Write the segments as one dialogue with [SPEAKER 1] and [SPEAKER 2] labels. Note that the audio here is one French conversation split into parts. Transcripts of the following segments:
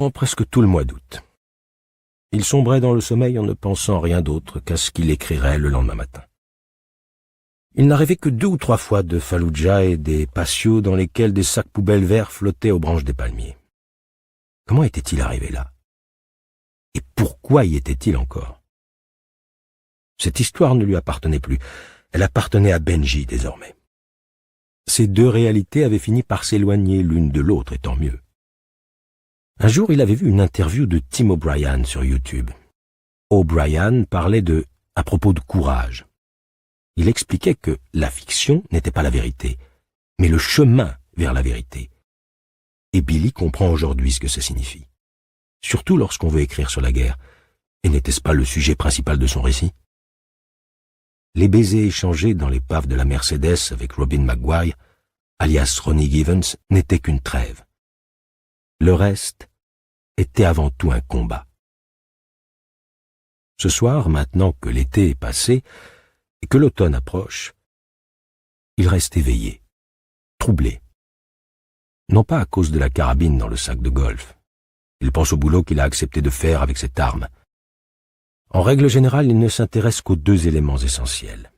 [SPEAKER 1] presque tout le mois d'août. Il sombrait dans le sommeil en ne pensant à rien d'autre qu'à ce qu'il écrirait le lendemain matin. Il n'a rêvé que 2 ou 3 fois de Fallujah et des patios dans lesquels des sacs poubelles verts flottaient aux branches des palmiers. Comment était-il arrivé là? Et pourquoi y était-il encore? Cette histoire ne lui appartenait plus. Elle appartenait à Benji désormais. Ces 2 réalités avaient fini par s'éloigner l'une de l'autre, et tant mieux. Un jour, il avait vu une interview de Tim O'Brien sur YouTube. O'Brien parlait à propos de courage. Il expliquait que la fiction n'était pas la vérité, mais le chemin vers la vérité. Et Billy comprend aujourd'hui ce que ça signifie. Surtout lorsqu'on veut écrire sur la guerre. Et n'était-ce pas le sujet principal de son récit? Les baisers échangés dans l'épave de la Mercedes avec Robin Maguire, alias Ronnie Givens, n'étaient qu'une trêve. Le reste était avant tout un combat. Ce soir, maintenant que l'été est passé et que l'automne approche, il reste éveillé, troublé. Non pas à cause de la carabine dans le sac de golf. Il pense au boulot qu'il a accepté de faire avec cette arme. En règle générale, il ne s'intéresse qu'aux 2 éléments essentiels.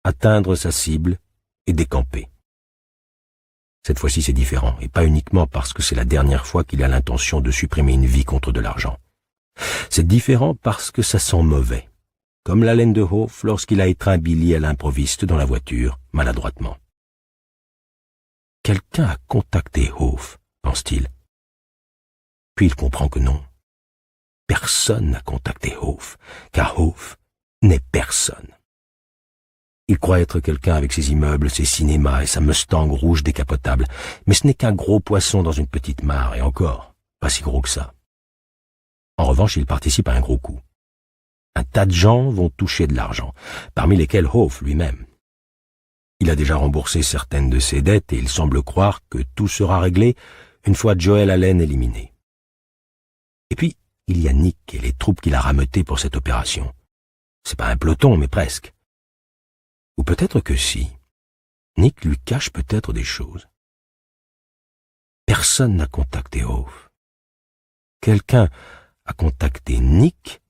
[SPEAKER 1] Atteindre sa cible et décamper. Cette fois-ci, c'est différent, et pas uniquement parce que c'est la dernière fois qu'il a l'intention de supprimer une vie contre de l'argent. C'est différent parce que ça sent mauvais, comme l'haleine de Hof lorsqu'il a étreint Billy à l'improviste dans la voiture, maladroitement. Quelqu'un a contacté Hof, pense-t-il. Puis il comprend que non. Personne n'a contacté Hof, car Hof n'est personne. Il croit être quelqu'un avec ses immeubles, ses cinémas et sa Mustang rouge décapotable, mais ce n'est qu'un gros poisson dans une petite mare, et encore, pas si gros que ça. En revanche, il participe à un gros coup. Un tas de gens vont toucher de l'argent, parmi lesquels Hof lui-même. Il a déjà remboursé certaines de ses dettes et il semble croire que tout sera réglé une fois Joel Allen éliminé. Et puis, il y a Nick et les troupes qu'il a rameutées pour cette opération. C'est pas un peloton, mais presque. Ou peut-être que si. Nick lui cache peut-être des choses. Personne n'a contacté Hof. Quelqu'un a contacté Nick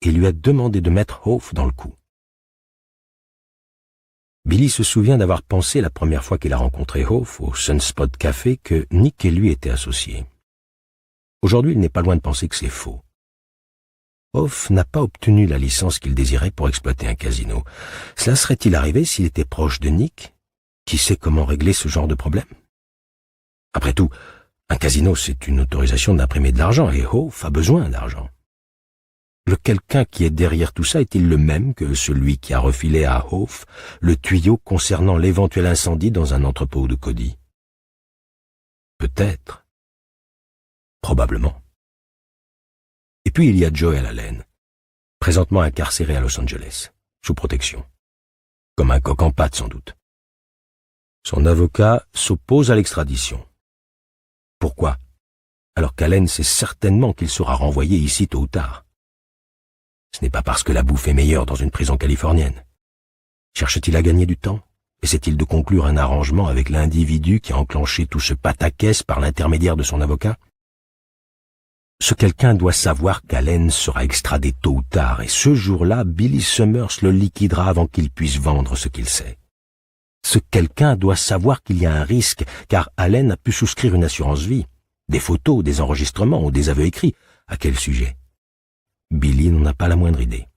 [SPEAKER 1] et lui a demandé de mettre Hof dans le coup. Billy se souvient d'avoir pensé la première fois qu'il a rencontré Hof au Sunspot Café que Nick et lui étaient associés. Aujourd'hui, il n'est pas loin de penser que c'est faux. Hof n'a pas obtenu la licence qu'il désirait pour exploiter un casino. Cela serait-il arrivé s'il était proche de Nick? Qui sait comment régler ce genre de problème? Après tout, un casino, c'est une autorisation d'imprimer de l'argent, et Hof a besoin d'argent. Le quelqu'un qui est derrière tout ça est-il le même que celui qui a refilé à Hof le tuyau concernant l'éventuel incendie dans un entrepôt de Cody? Peut-être. Probablement. Et puis il y a Joel Allen, présentement incarcéré à Los Angeles, sous protection. Comme un coq en pâte sans doute. Son avocat s'oppose à l'extradition. Pourquoi? Alors qu'Allen sait certainement qu'il sera renvoyé ici tôt ou tard. Ce n'est pas parce que la bouffe est meilleure dans une prison californienne. Cherche-t-il à gagner du temps? Essaie-t-il de conclure un arrangement avec l'individu qui a enclenché tout ce pataquès par l'intermédiaire de son avocat? Ce quelqu'un doit savoir qu'Allen sera extradé tôt ou tard, et ce jour-là, Billy Summers le liquidera avant qu'il puisse vendre ce qu'il sait. Ce quelqu'un doit savoir qu'il y a un risque, car Allen a pu souscrire une assurance vie. Des photos, des enregistrements ou des aveux écrits. À quel sujet? Billy n'en a pas la moindre idée.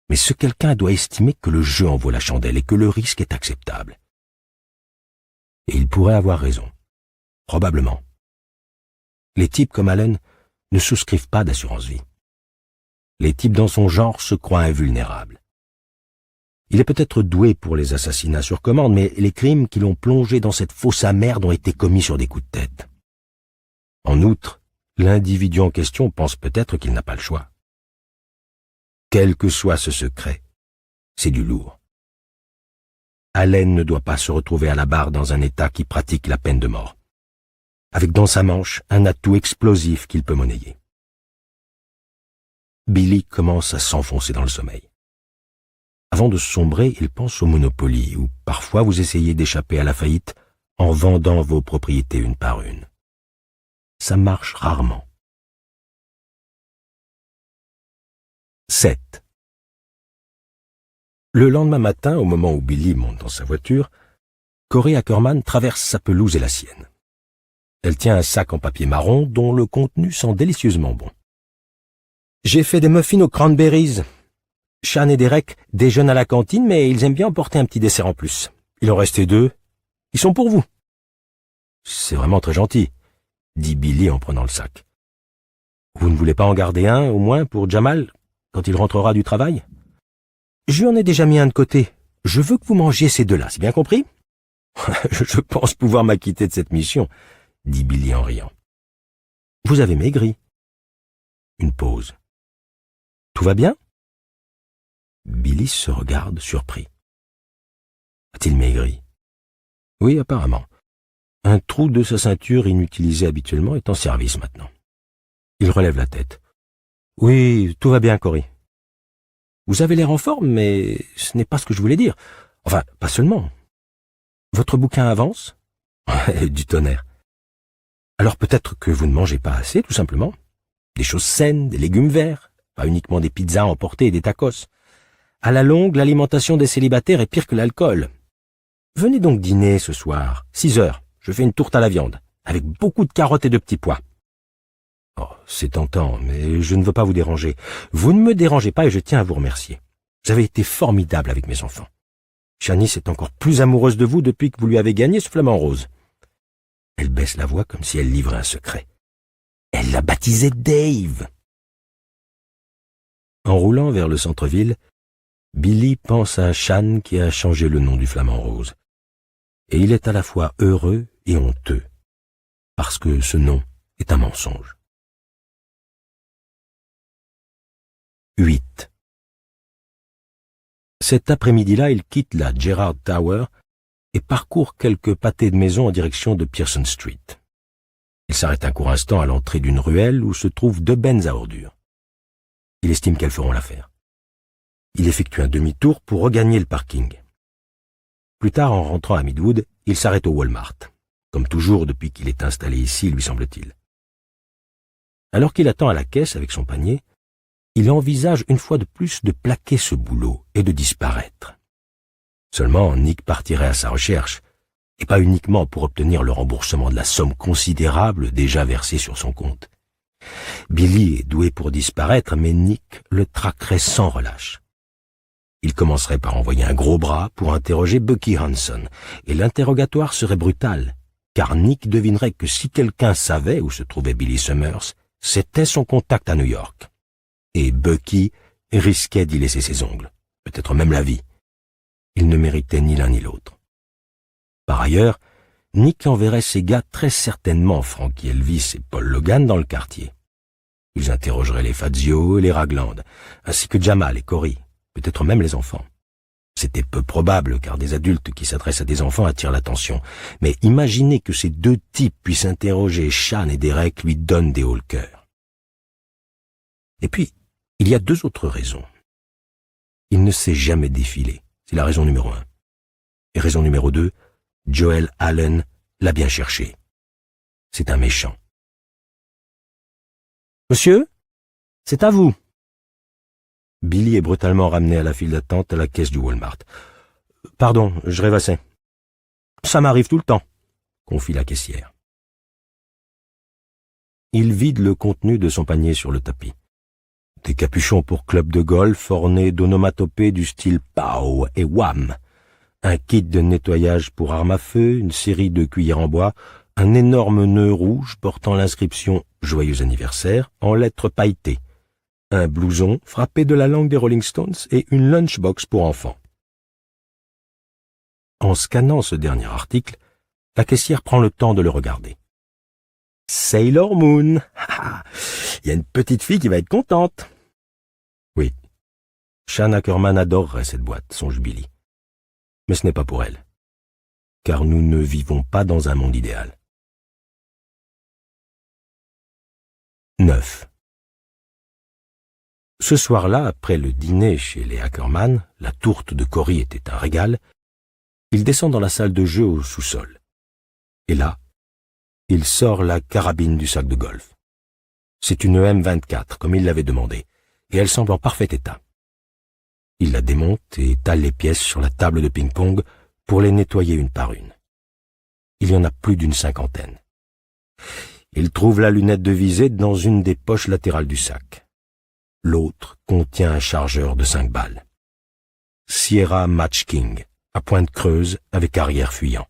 [SPEAKER 1] Mais ce quelqu'un doit estimer que le jeu en vaut la chandelle et que le risque est acceptable. Et il pourrait avoir raison. Probablement. Les types comme Allen ne souscrivent pas d'assurance vie. Les types dans son genre se croient invulnérables. Il est peut-être doué pour les assassinats sur commande, mais les crimes qui l'ont plongé dans cette fosse à merde ont été commis sur des coups de tête. En outre, l'individu en question pense peut-être qu'il n'a pas le choix. Quel que soit ce secret, c'est du lourd. Allen ne doit pas se retrouver à la barre dans un État qui pratique la peine de mort, avec dans sa manche un atout explosif qu'il peut monnayer. Billy commence à s'enfoncer dans le sommeil. Avant de sombrer, il pense au Monopoly, où parfois vous essayez d'échapper à la faillite en vendant vos propriétés une par une. Ça marche rarement. 7. Le lendemain matin, au moment où Billy monte dans sa voiture, Corey Ackerman traverse sa pelouse et la sienne. Elle tient un sac en papier marron dont le contenu sent délicieusement bon. « J'ai fait des muffins aux cranberries. Sean et Derek déjeunent à la cantine, mais ils aiment bien emporter un petit dessert en plus. Il en restait 2. Ils sont pour vous. »« C'est vraiment très gentil, » dit Billy en prenant le sac. « Vous ne voulez pas en garder un, au moins, pour Jamal, quand il rentrera du travail ? » « Je lui en ai déjà mis un de côté. Je veux que vous mangiez ces 2-là, c'est bien compris ? » « Je pense pouvoir m'acquitter de cette mission, » dit Billy en riant. « Vous avez maigri. » Une pause. « Tout va bien ?» Billy se regarde surpris. A-t-il maigri ? Oui, apparemment. Un trou de sa ceinture inutilisé habituellement est en service maintenant. Il relève la tête. « Oui, tout va bien, Corey. Vous avez l'air en forme, mais ce n'est pas ce que je voulais dire. Enfin, pas seulement. Votre bouquin avance ? Du tonnerre. Alors peut-être que vous ne mangez pas assez, tout simplement. Des choses saines, des légumes verts, pas uniquement des pizzas emportées et des tacos. À la longue, l'alimentation des célibataires est pire que l'alcool. Venez donc dîner ce soir, 6 heures. Je fais une tourte à la viande, avec beaucoup de carottes et de petits pois. Oh, c'est tentant, mais je ne veux pas vous déranger. Vous ne me dérangez pas et je tiens à vous remercier. Vous avez été formidable avec mes enfants. Shanice est encore plus amoureuse de vous depuis que vous lui avez gagné ce flamant rose. Elle baisse la voix comme si elle livrait un secret. Elle l'a baptisé Dave. En roulant vers le centre-ville, Billy pense à Shan qui a changé le nom du flamant rose. Et il est à la fois heureux et honteux, parce que ce nom est un mensonge. 8. Cet après-midi-là, il quitte la Gerrard Tower et parcourt quelques pâtés de maisons en direction de Pearson Street. Il s'arrête un court instant à l'entrée d'une ruelle où se trouvent 2 bennes à ordures. Il estime qu'elles feront l'affaire. Il effectue un demi-tour pour regagner le parking. Plus tard, en rentrant à Midwood, il s'arrête au Walmart, comme toujours depuis qu'il est installé ici, lui semble-t-il. Alors qu'il attend à la caisse avec son panier, il envisage une fois de plus de plaquer ce boulot et de disparaître. Seulement, Nick partirait à sa recherche, et pas uniquement pour obtenir le remboursement de la somme considérable déjà versée sur son compte. Billy est doué pour disparaître, mais Nick le traquerait sans relâche. Il commencerait par envoyer un gros bras pour interroger Bucky Hanson, et l'interrogatoire serait brutal, car Nick devinerait que si quelqu'un savait où se trouvait Billy Summers, c'était son contact à New York. Et Bucky risquait d'y laisser ses ongles, peut-être même la vie. Il ne méritait ni l'un ni l'autre. Par ailleurs, Nick enverrait ses gars très certainement Frankie Elvis et Paul Logan dans le quartier. Ils interrogeraient les Fazio et les Ragland, ainsi que Jamal et Corey, peut-être même les enfants. C'était peu probable, car des adultes qui s'adressent à des enfants attirent l'attention. Mais imaginez que ces 2 types puissent interroger Sean et Derek lui donne des hauts le cœur. Et puis, il y a 2 autres raisons. Il ne s'est jamais défilé, c'est la raison numéro 1. Et raison numéro 2, Joel Allen l'a bien cherché. C'est un méchant. « Monsieur, c'est à vous !» Billy est brutalement ramené à la file d'attente à la caisse du Walmart. « Pardon, je rêvassais. »« Ça m'arrive tout le temps, » confie la caissière. Il vide le contenu de son panier sur le tapis. Des capuchons pour club de golf ornés d'onomatopées du style POW et WHAM, un kit de nettoyage pour arme à feu, une série de cuillères en bois, un énorme nœud rouge portant l'inscription « Joyeux anniversaire » en lettres pailletées, un blouson frappé de la langue des Rolling Stones et une lunchbox pour enfants. En scannant ce dernier article, la caissière prend le temps de le regarder. Sailor Moon. Il y a une petite fille qui va être contente. Oui, Sean Ackerman adorerait cette boîte, songe Billy. Mais ce n'est pas pour elle, car nous ne vivons pas dans un monde idéal. 9. Ce soir-là, après le dîner chez les Ackerman, la tourte de Corey était un régal, il descend dans la salle de jeu au sous-sol. Et là, il sort la carabine du sac de golf. C'est une M24, comme il l'avait demandé, et elle semble en parfait état. Il la démonte et étale les pièces sur la table de ping-pong pour les nettoyer une par une. Il y en a plus d'une 50aine. Il trouve la lunette de visée dans une des poches latérales du sac. L'autre contient un chargeur de 5 balles. Sierra Match King, à pointe creuse avec arrière fuyant.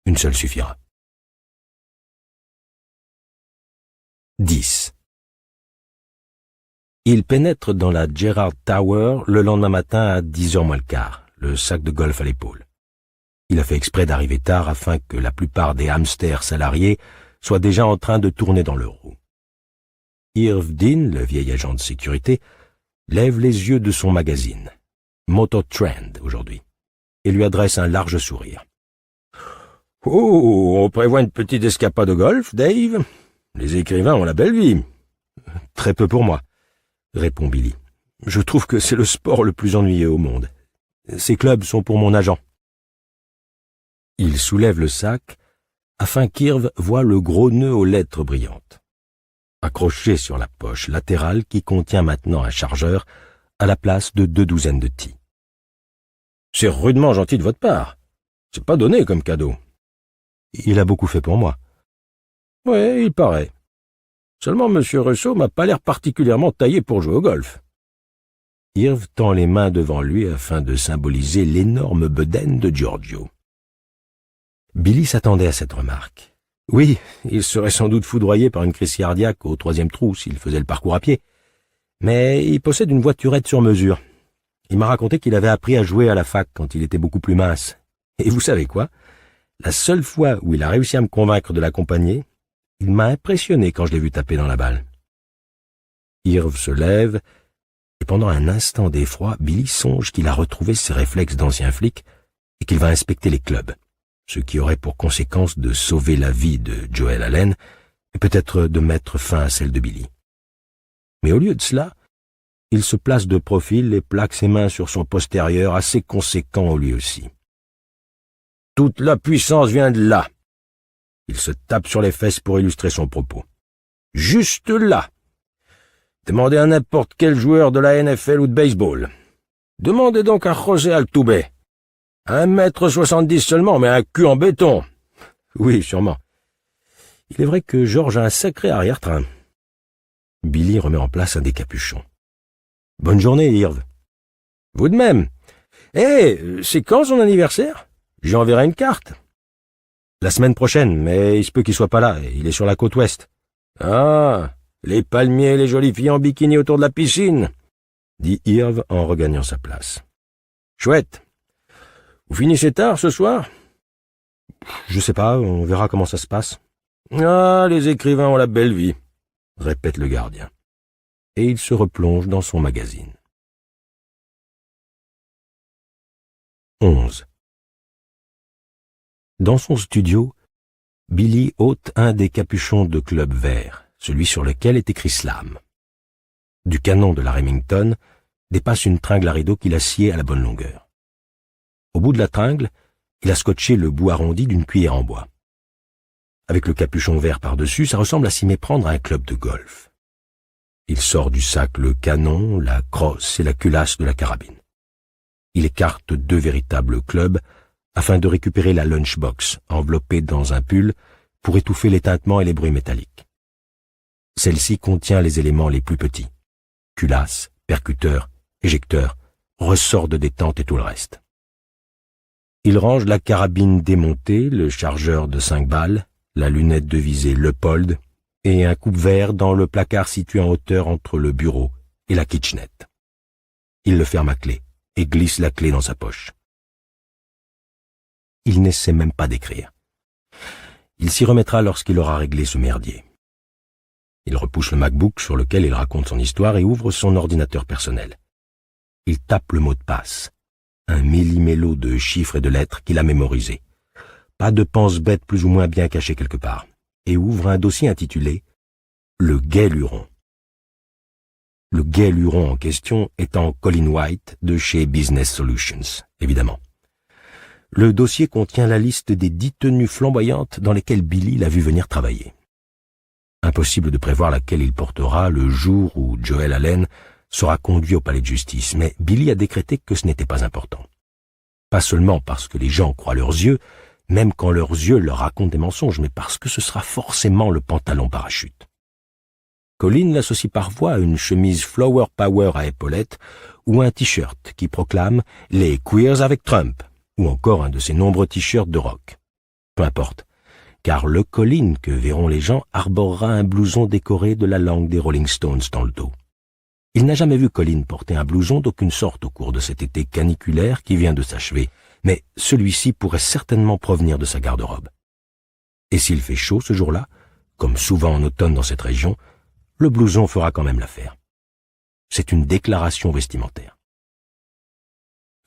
[SPEAKER 1] Une seule suffira. 10. Il pénètre dans la Gerrard Tower le lendemain matin à 10h moins le quart, le sac de golf à l'épaule. Il a fait exprès d'arriver tard afin que la plupart des hamsters salariés soient déjà en train de tourner dans leur roue. Irv Dean, le vieil agent de sécurité, lève les yeux de son magazine, Motor Trend aujourd'hui, et lui adresse un large sourire. « Oh, on prévoit une petite escapade de golf, Dave? Les écrivains ont la belle vie. »« Très peu pour moi, » répond Billy. « Je trouve que c'est le sport le plus ennuyeux au monde. Ces clubs sont pour mon agent. » Il soulève le sac afin qu'Irv voie le gros nœud aux lettres brillantes, accroché sur la poche latérale qui contient maintenant un chargeur à la place de 2 douzaines de tis. « C'est rudement gentil de votre part. C'est pas donné comme cadeau. »« Il a beaucoup fait pour moi. »« Ouais, il paraît. Seulement M. Russo m'a pas l'air particulièrement taillé pour jouer au golf. » Irv tend les mains devant lui afin de symboliser l'énorme bedaine de Giorgio. Billy s'attendait à cette remarque. Oui, il serait sans doute foudroyé par une crise cardiaque au 3e trou s'il faisait le parcours à pied. Mais il possède une voiturette sur mesure. Il m'a raconté qu'il avait appris à jouer à la fac quand il était beaucoup plus mince. Et vous savez quoi? La seule fois où il a réussi à me convaincre de l'accompagner, il m'a impressionné quand je l'ai vu taper dans la balle. Irv se lève, et pendant un instant d'effroi, Billy songe qu'il a retrouvé ses réflexes d'ancien flic et qu'il va inspecter les clubs, ce qui aurait pour conséquence de sauver la vie de Joel Allen et peut-être de mettre fin à celle de Billy. Mais au lieu de cela, il se place de profil et plaque ses mains sur son postérieur assez conséquent lui aussi. Toute la puissance vient de là. Il se tape sur les fesses pour illustrer son propos. Juste là. Demandez à n'importe quel joueur de la NFL ou de baseball. Demandez donc à José Altuve. 1m70 seulement, mais un cul en béton. Oui, sûrement. Il est vrai que George a un sacré arrière-train. Billy remet en place un des capuchons. Bonne journée, Irv. Vous de même. C'est quand son anniversaire? J'y enverrai une carte. La semaine prochaine, mais il se peut qu'il soit pas là, il est sur la côte ouest. Ah, les palmiers et les jolies filles en bikini autour de la piscine, dit Irv en regagnant sa place. Chouette. Vous finissez tard ce soir? Je sais pas, on verra comment ça se passe. Ah, les écrivains ont la belle vie, répète le gardien. Et il se replonge dans son magazine. 11. Dans son studio, Billy ôte un des capuchons de club vert, celui sur lequel est écrit Slam. Du canon de la Remington dépasse une tringle à rideau qu'il a sciée à la bonne longueur. Au bout de la tringle, il a scotché le bout arrondi d'une cuillère en bois. Avec le capuchon vert par-dessus, ça ressemble à s'y méprendre à un club de golf. Il sort du sac le canon, la crosse et la culasse de la carabine. Il écarte 2 véritables clubs afin de récupérer la lunchbox enveloppée dans un pull pour étouffer les tintements et les bruits métalliques. Celle-ci contient les éléments les plus petits. Culasse, percuteur, éjecteur, ressort de détente et tout le reste. Il range la carabine démontée, le chargeur de 5 balles, la lunette de visée Leupold et un coupe-vert dans le placard situé en hauteur entre le bureau et la kitchenette. Il le ferme à clé et glisse la clé dans sa poche. Il n'essaie même pas d'écrire. Il s'y remettra lorsqu'il aura réglé ce merdier. Il repousse le MacBook sur lequel il raconte son histoire et ouvre son ordinateur personnel. Il tape le mot de passe, un millimélo de chiffres et de lettres qu'il a mémorisé. Pas de pense-bête plus ou moins bien caché quelque part, et ouvre un dossier intitulé « Le Gai Luron ». Le Gai Luron en question étant Colin White de chez Business Solutions, évidemment. Le dossier contient la liste des 10 tenues flamboyantes dans lesquelles Billy l'a vu venir travailler. Impossible de prévoir laquelle il portera le jour où Joel Allen sera conduit au palais de justice, mais Billy a décrété que ce n'était pas important. Pas seulement parce que les gens croient leurs yeux, même quand leurs yeux leur racontent des mensonges, mais parce que ce sera forcément le pantalon parachute. Colin l'associe parfois à une chemise Flower Power à épaulettes ou un t-shirt qui proclame « Les queers avec Trump » ou encore un de ses nombreux t-shirts de rock. Peu importe, car le Colin que verront les gens arborera un blouson décoré de la langue des Rolling Stones dans le dos. Il n'a jamais vu Colin porter un blouson d'aucune sorte au cours de cet été caniculaire qui vient de s'achever, mais celui-ci pourrait certainement provenir de sa garde-robe. Et s'il fait chaud ce jour-là, comme souvent en automne dans cette région, le blouson fera quand même l'affaire. C'est une déclaration vestimentaire.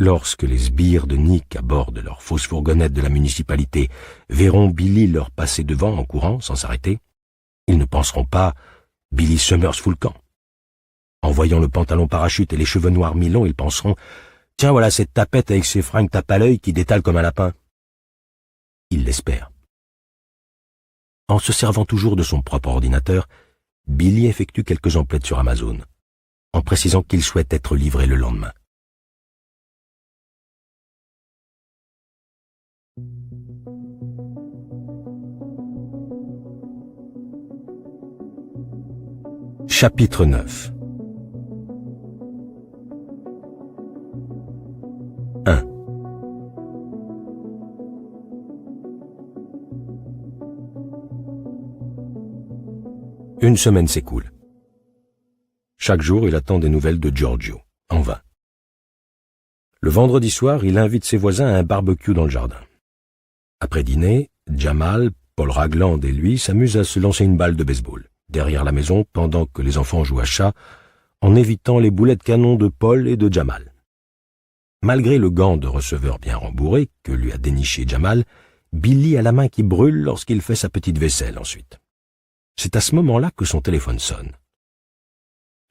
[SPEAKER 1] Lorsque les sbires de Nick à bord de leur fausse fourgonnette de la municipalité verront Billy leur passer devant en courant sans s'arrêter, ils ne penseront pas « Billy Summers fout le camp ». En voyant le pantalon parachute et les cheveux noirs mi-longs, ils penseront « Tiens, voilà cette tapette avec ses fringues tape à l'œil qui détale comme un lapin ». Ils l'espèrent. En se servant toujours de son propre ordinateur, Billy effectue quelques emplettes sur Amazon, en précisant qu'il souhaite être livré le lendemain. Chapitre 9. 1. Une semaine s'écoule. Chaque jour, il attend des nouvelles de Giorgio, en vain. Le vendredi soir, il invite ses voisins à un barbecue dans le jardin. Après dîner, Jamal, Paul Ragland et lui s'amusent à se lancer une balle de baseball, derrière la maison, pendant que les enfants jouent à chat, en évitant les boulets de canon de Paul et de Jamal. Malgré le gant de receveur bien rembourré que lui a déniché Jamal, Billy a la main qui brûle lorsqu'il fait sa petite vaisselle ensuite. C'est à ce moment-là que son téléphone sonne.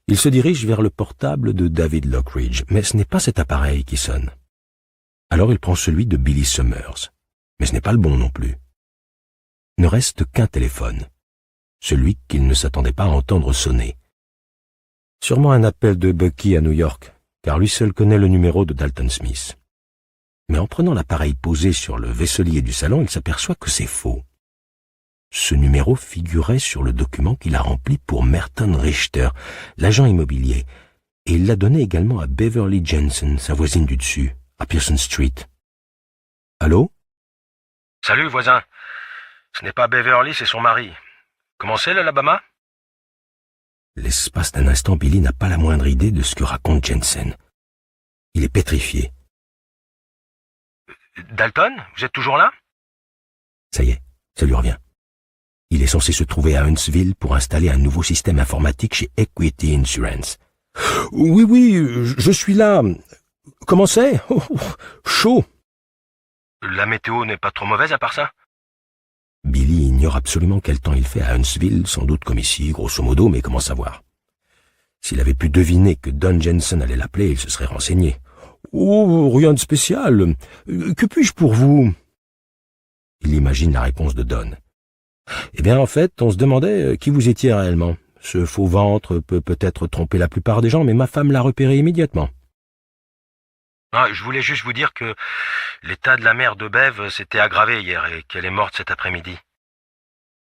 [SPEAKER 1] Il se dirige vers le portable de David Lockridge, mais ce n'est pas cet appareil qui sonne. Alors il prend celui de Billy Summers, mais ce n'est pas le bon non plus. Ne reste qu'un téléphone, celui qu'il ne s'attendait pas à entendre sonner. Sûrement un appel de Bucky à New York, car lui seul connaît le numéro de Dalton Smith. Mais en prenant l'appareil posé sur le vaisselier du salon, il s'aperçoit que c'est faux. Ce numéro figurait sur le document qu'il a rempli pour Merton Richter, l'agent immobilier, et il l'a donné également à Beverly Jensen, sa voisine du dessus, à Pearson Street. Allô?
[SPEAKER 2] Salut, voisin. Ce n'est pas Beverly, c'est son mari. Comment c'est, l'Alabama?
[SPEAKER 1] L'espace d'un instant, Billy n'a pas la moindre idée de ce que raconte Jensen. Il est pétrifié.
[SPEAKER 2] Dalton, vous êtes toujours là?
[SPEAKER 1] Ça y est, ça lui revient. Il est censé se trouver à Huntsville pour installer un nouveau système informatique chez Equity Insurance. Oui, je suis là. Comment c'est? Chaud.
[SPEAKER 2] La météo n'est pas trop mauvaise à part ça?
[SPEAKER 1] Billy ignore absolument quel temps il fait à Huntsville, sans doute comme ici, grosso modo, mais comment savoir? S'il avait pu deviner que Don Jensen allait l'appeler, il se serait renseigné. Oh, rien de spécial. Que puis-je pour vous? Il imagine la réponse de Don. Eh bien, en fait, on se demandait qui vous étiez réellement. Ce faux ventre peut peut-être tromper la plupart des gens, mais ma femme l'a repéré immédiatement.
[SPEAKER 2] Ah, je voulais juste vous dire que l'état de la mère de Bev s'était aggravé hier et qu'elle est morte cet après-midi.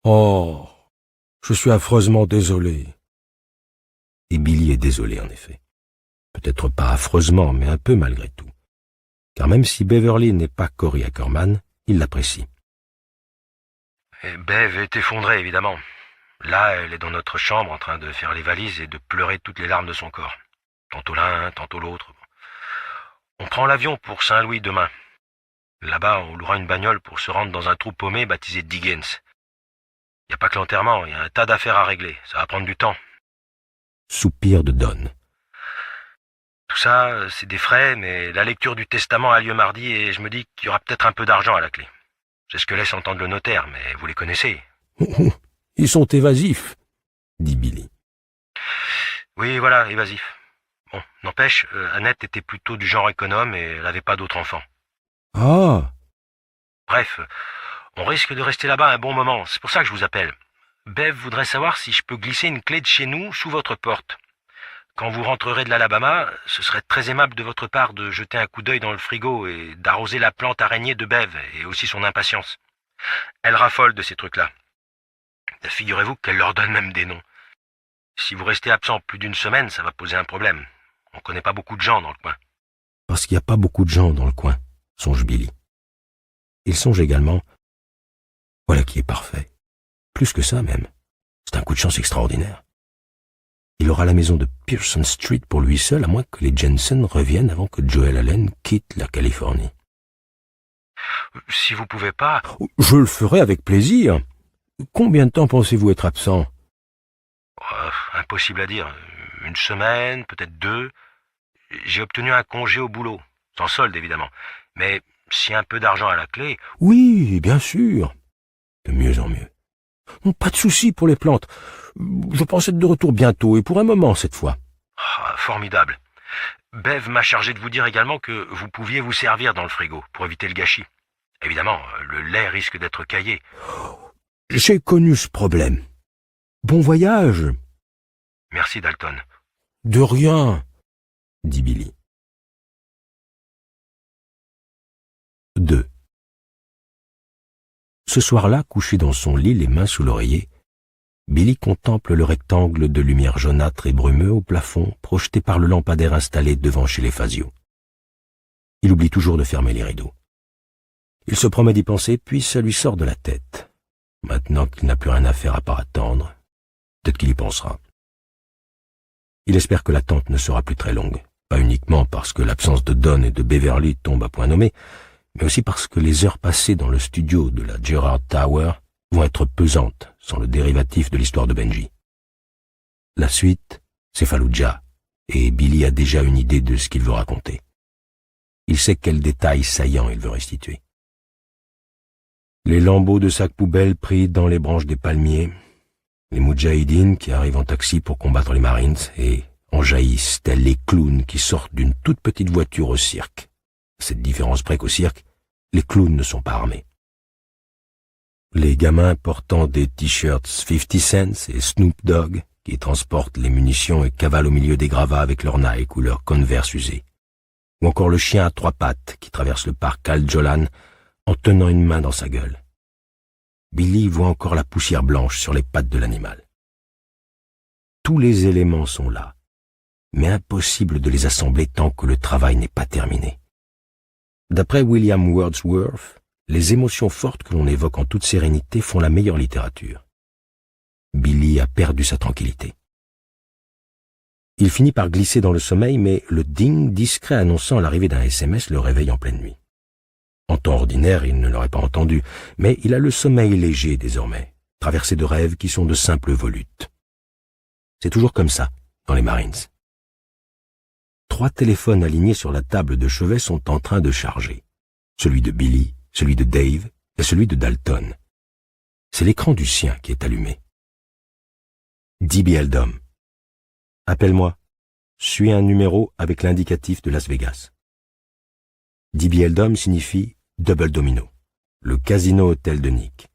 [SPEAKER 1] Oh, je suis affreusement désolé. Et Billy est désolé, en effet. Peut-être pas affreusement, mais un peu malgré tout. Car même si Beverly n'est pas Corey Ackerman, il l'apprécie.
[SPEAKER 2] Et Bev est effondrée, évidemment. Là, elle est dans notre chambre en train de faire les valises et de pleurer toutes les larmes de son corps. Tantôt l'un, tantôt l'autre. On prend l'avion pour Saint-Louis demain. Là-bas, on louera une bagnole pour se rendre dans un trou paumé baptisé Diggins. Il n'y a pas que l'enterrement, il y a un tas d'affaires à régler. Ça va prendre du temps.
[SPEAKER 1] Soupir de Don.
[SPEAKER 2] Tout ça, c'est des frais, mais la lecture du testament a lieu mardi et je me dis qu'il y aura peut-être un peu d'argent à la clé. C'est ce que laisse entendre le notaire, mais vous les connaissez.
[SPEAKER 1] Ils sont évasifs, dit Billy.
[SPEAKER 2] Oui, voilà, évasif. Bon, n'empêche, Annette était plutôt du genre économe et elle n'avait pas d'autres enfants.
[SPEAKER 1] Ah!
[SPEAKER 2] Bref, on risque de rester là-bas un bon moment, c'est pour ça que je vous appelle. Bev voudrait savoir si je peux glisser une clé de chez nous sous votre porte. Quand vous rentrerez de l'Alabama, ce serait très aimable de votre part de jeter un coup d'œil dans le frigo et d'arroser la plante araignée de Bev et aussi son impatience. Elle raffole de ces trucs-là. Figurez-vous qu'elle leur donne même des noms. Si vous restez absent plus d'une semaine, ça va poser un problème. On connaît pas beaucoup de gens dans le coin.
[SPEAKER 1] Parce qu'il n'y a pas beaucoup de gens dans le coin, songe Billy. Il songe également, voilà qui est parfait. Plus que ça même. C'est un coup de chance extraordinaire. Il aura la maison de Pearson Street pour lui seul, à moins que les Jensen reviennent avant que Joel Allen quitte la Californie.
[SPEAKER 2] Si vous pouvez pas...
[SPEAKER 1] Je le ferai avec plaisir. Combien de temps pensez-vous être absent?
[SPEAKER 2] Impossible à dire. Une semaine, peut-être 2. J'ai obtenu un congé au boulot. Sans solde, évidemment. Mais si un peu d'argent à la clé...
[SPEAKER 1] Oui, bien sûr. De mieux en mieux. Pas de souci pour les plantes. Je pense être de retour bientôt, et pour un moment cette fois.
[SPEAKER 2] Formidable. Bev m'a chargé de vous dire également que vous pouviez vous servir dans le frigo pour éviter le gâchis. Évidemment, le lait risque d'être caillé.
[SPEAKER 1] J'ai connu ce problème. Bon voyage.
[SPEAKER 2] Merci, Dalton.
[SPEAKER 1] De rien, dit Billy. 2. Ce soir-là, couché dans son lit, les mains sous l'oreiller, Billy contemple le rectangle de lumière jaunâtre et brumeux au plafond projeté par le lampadaire installé devant chez les Fazio. Il oublie toujours de fermer les rideaux. Il se promet d'y penser, puis ça lui sort de la tête. Maintenant qu'il n'a plus rien à faire à part attendre, peut-être qu'il y pensera. Il espère que l'attente ne sera plus très longue, pas uniquement parce que l'absence de Don et de Beverly tombe à point nommé, mais aussi parce que les heures passées dans le studio de la Gerrard Tower vont être pesantes sans le dérivatif de l'histoire de Benji. La suite, c'est Fallujah, et Billy a déjà une idée de ce qu'il veut raconter. Il sait quels détails saillants il veut restituer. Les lambeaux de sacs poubelles pris dans les branches des palmiers, les moudjahidines qui arrivent en taxi pour combattre les Marines et en jaillissent tels les clowns qui sortent d'une toute petite voiture au cirque. Cette différence près qu'au cirque, les clowns ne sont pas armés. Les gamins portant des t-shirts 50 cents et Snoop Dogg qui transportent les munitions et cavalent au milieu des gravats avec leurs Nike ou leurs Converse usés. Ou encore le chien à 3 pattes qui traverse le parc Al Jolan en tenant une main dans sa gueule. Billy voit encore la poussière blanche sur les pattes de l'animal. Tous les éléments sont là, mais impossible de les assembler tant que le travail n'est pas terminé. D'après William Wordsworth, les émotions fortes que l'on évoque en toute sérénité font la meilleure littérature. Billy a perdu sa tranquillité. Il finit par glisser dans le sommeil, mais le ding discret annonçant l'arrivée d'un SMS le réveille en pleine nuit. En temps ordinaire, il ne l'aurait pas entendu, mais il a le sommeil léger désormais, traversé de rêves qui sont de simples volutes. C'est toujours comme ça, dans les Marines. 3 téléphones alignés sur la table de chevet sont en train de charger. Celui de Billy, celui de Dave et celui de Dalton. C'est l'écran du sien qui est allumé. D.B. Eldom. Appelle-moi. Suis un numéro avec l'indicatif de Las Vegas. D.B. Eldom signifie Double Domino, le casino hôtel de Nick.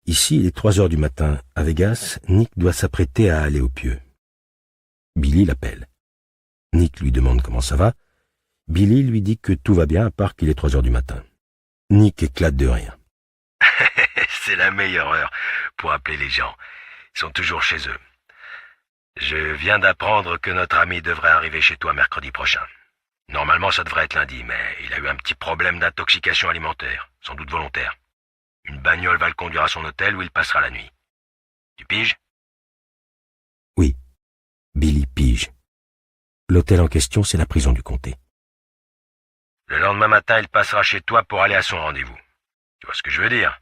[SPEAKER 1] Ici, il est 3 heures du matin. À Vegas, Nick doit s'apprêter à aller au pieu. Billy l'appelle. Nick lui demande comment ça va. Billy lui dit que tout va bien à part qu'il est 3 heures du matin. Nick éclate de rire.
[SPEAKER 2] C'est la meilleure heure pour appeler les gens. Ils sont toujours chez eux. Je viens d'apprendre que notre ami devrait arriver chez toi mercredi prochain. Normalement, ça devrait être lundi, mais il a eu un petit problème d'intoxication alimentaire, sans doute volontaire. Une bagnole va le conduire à son hôtel où il passera la nuit. Tu piges?
[SPEAKER 1] Oui, Billy pige. L'hôtel en question, c'est la prison du comté.
[SPEAKER 2] Le lendemain matin, il passera chez toi pour aller à son rendez-vous. Tu vois ce que je veux dire?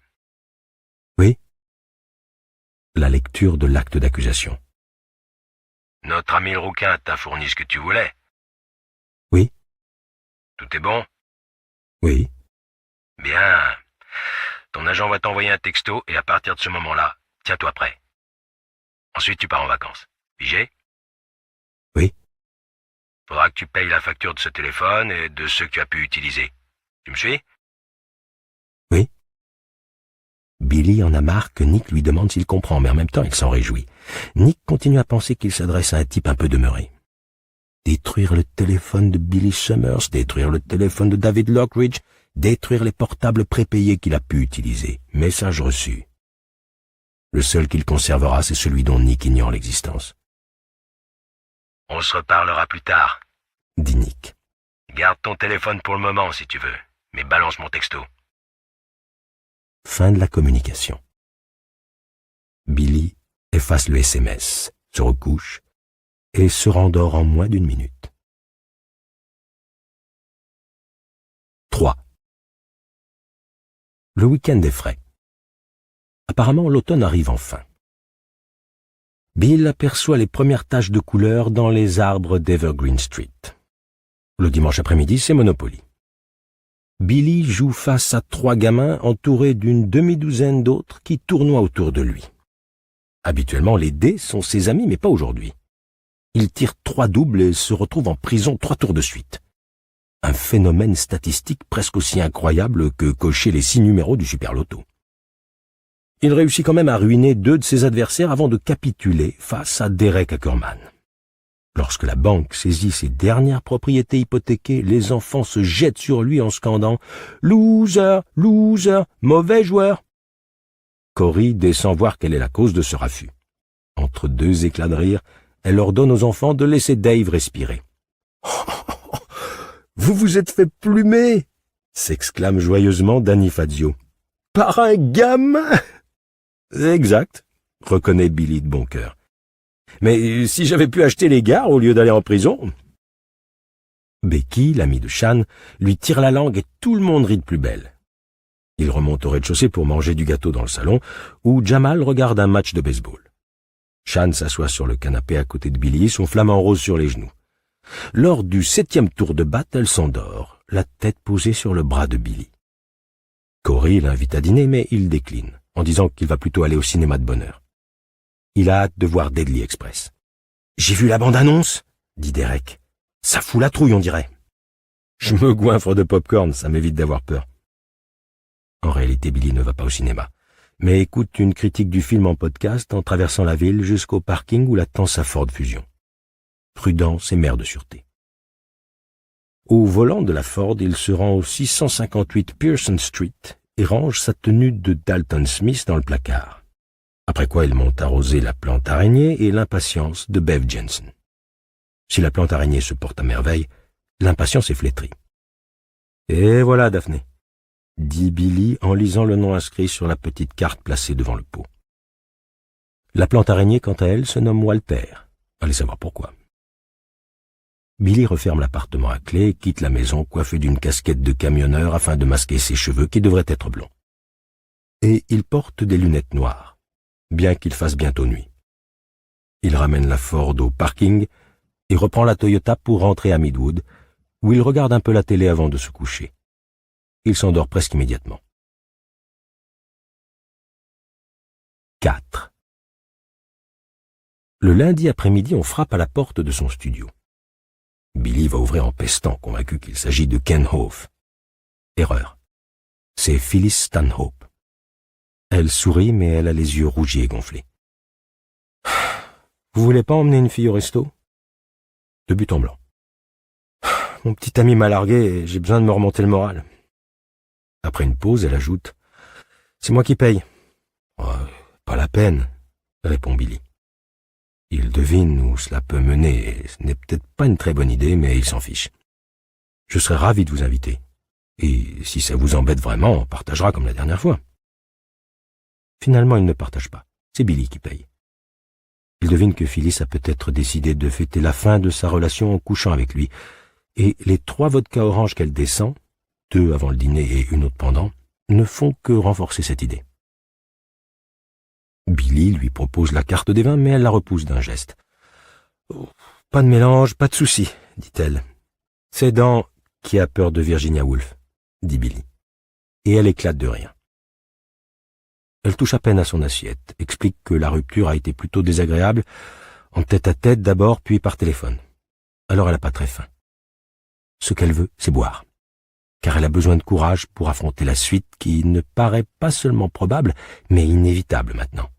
[SPEAKER 1] Oui. La lecture de l'acte d'accusation.
[SPEAKER 2] Notre ami le rouquin t'a fourni ce que tu voulais.
[SPEAKER 1] Oui.
[SPEAKER 2] Tout est bon?
[SPEAKER 1] Oui.
[SPEAKER 2] Bien. Ton agent va t'envoyer un texto et à partir de ce moment-là, tiens-toi prêt. Ensuite, tu pars en vacances. Pigé?
[SPEAKER 1] Oui.
[SPEAKER 2] Faudra que tu payes la facture de ce téléphone et de ceux que tu as pu utiliser. Tu me suis?
[SPEAKER 1] Oui. Billy en a marre que Nick lui demande s'il comprend, mais en même temps il s'en réjouit. Nick continue à penser qu'il s'adresse à un type un peu demeuré. Détruire le téléphone de Billy Summers, détruire le téléphone de David Lockridge, détruire les portables prépayés qu'il a pu utiliser. Message reçu. Le seul qu'il conservera, c'est celui dont Nick ignore l'existence.
[SPEAKER 2] « On se reparlera plus tard, »
[SPEAKER 1] dit Nick.
[SPEAKER 2] « Garde ton téléphone pour le moment si tu veux, mais balance mon texto. »
[SPEAKER 1] Fin de la communication. Billy efface le SMS, se recouche et se rendort en moins d'1 minute. 3. Le week-end est frais. Apparemment, l'automne arrive enfin. Bill aperçoit les premières taches de couleur dans les arbres d'Evergreen Street. Le dimanche après-midi, c'est Monopoly. Billy joue face à 3 gamins entourés d'une demi-douzaine d'autres qui tournoient autour de lui. Habituellement, les dés sont ses amis, mais pas aujourd'hui. Il tire 3 doubles et se retrouve en prison 3 tours de suite. Un phénomène statistique presque aussi incroyable que cocher les 6 numéros du Super Loto. Il réussit quand même à ruiner 2 de ses adversaires avant de capituler face à Derek Ackerman. Lorsque la banque saisit ses dernières propriétés hypothéquées, les enfants se jettent sur lui en scandant « Loser, loser, mauvais joueur !» Cory descend voir quelle est la cause de ce raffut. Entre 2 éclats de rire, elle ordonne aux enfants de laisser Dave respirer. « Vous vous êtes fait plumer !» s'exclame joyeusement Danny Fazio. « Par un gamin !» « Exact », reconnaît Billy de bon cœur. « Mais si j'avais pu acheter les gares au lieu d'aller en prison ?» Becky, l'amie de Shan, lui tire la langue et tout le monde rit de plus belle. Il remonte au rez-de-chaussée pour manger du gâteau dans le salon, où Jamal regarde un match de baseball. Shan s'assoit sur le canapé à côté de Billy, son flamant rose sur les genoux. Lors du 7e tour de batte, elle s'endort, la tête posée sur le bras de Billy. Cory l'invite à dîner, mais il décline, en disant qu'il va plutôt aller au cinéma de bonne heure. Il a hâte de voir Deadly Express. « J'ai vu la bande-annonce » dit Derek. « Ça fout la trouille, on dirait. » Je me goinfre de popcorn, ça m'évite d'avoir peur. En réalité, Billy ne va pas au cinéma, mais écoute une critique du film en podcast en traversant la ville jusqu'au parking où l'attend sa Ford Fusion. Prudence et mère de sûreté. Au volant de la Ford, il se rend au 658 Pearson Street et range sa tenue de Dalton Smith dans le placard. Après quoi, il monte arroser la plante araignée et l'impatience de Bev Jensen. Si la plante araignée se porte à merveille, l'impatience est flétrie. « Et voilà, Daphné », dit Billy en lisant le nom inscrit sur la petite carte placée devant le pot. La plante araignée, quant à elle, se nomme Walter. Allez savoir pourquoi. Billy referme l'appartement à clé et quitte la maison coiffé d'une casquette de camionneur afin de masquer ses cheveux qui devraient être blonds. Et il porte des lunettes noires, bien qu'il fasse bientôt nuit. Il ramène la Ford au parking et reprend la Toyota pour rentrer à Midwood, où il regarde un peu la télé avant de se coucher. Il s'endort presque immédiatement. 4. Le lundi après-midi, on frappe à la porte de son studio. Billy va ouvrir en pestant, convaincu qu'il s'agit de Ken Hoff. Erreur. C'est Phyllis Stanhope. Elle sourit, mais elle a les yeux rougis et gonflés. « Vous voulez pas emmener une fille au resto ?» De but en blanc. « Mon petit ami m'a largué et j'ai besoin de me remonter le moral. » Après une pause, elle ajoute « C'est moi qui paye. » Oh, « Pas la peine, » répond Billy. Il devine où cela peut mener, et ce n'est peut-être pas une très bonne idée, mais il s'en fiche. Je serais ravi de vous inviter. Et si ça vous embête vraiment, on partagera comme la dernière fois. Finalement, il ne partage pas. C'est Billy qui paye. Il devine que Phyllis a peut-être décidé de fêter la fin de sa relation en couchant avec lui, et les 3 vodkas orange qu'elle descend, 2 avant le dîner et une autre pendant, ne font que renforcer cette idée. Billy lui propose la carte des vins, mais elle la repousse d'un geste. Oh, « Pas de mélange, pas de souci, dit-elle. « C'est dans Qui a peur de Virginia Woolf, dit Billy. Et elle éclate de rire. Elle touche à peine à son assiette, explique que la rupture a été plutôt désagréable, en tête-à-tête d'abord, puis par téléphone. Alors elle n'a pas très faim. Ce qu'elle veut, c'est boire. car elle a besoin de courage pour affronter la suite qui ne paraît pas seulement probable, mais inévitable maintenant.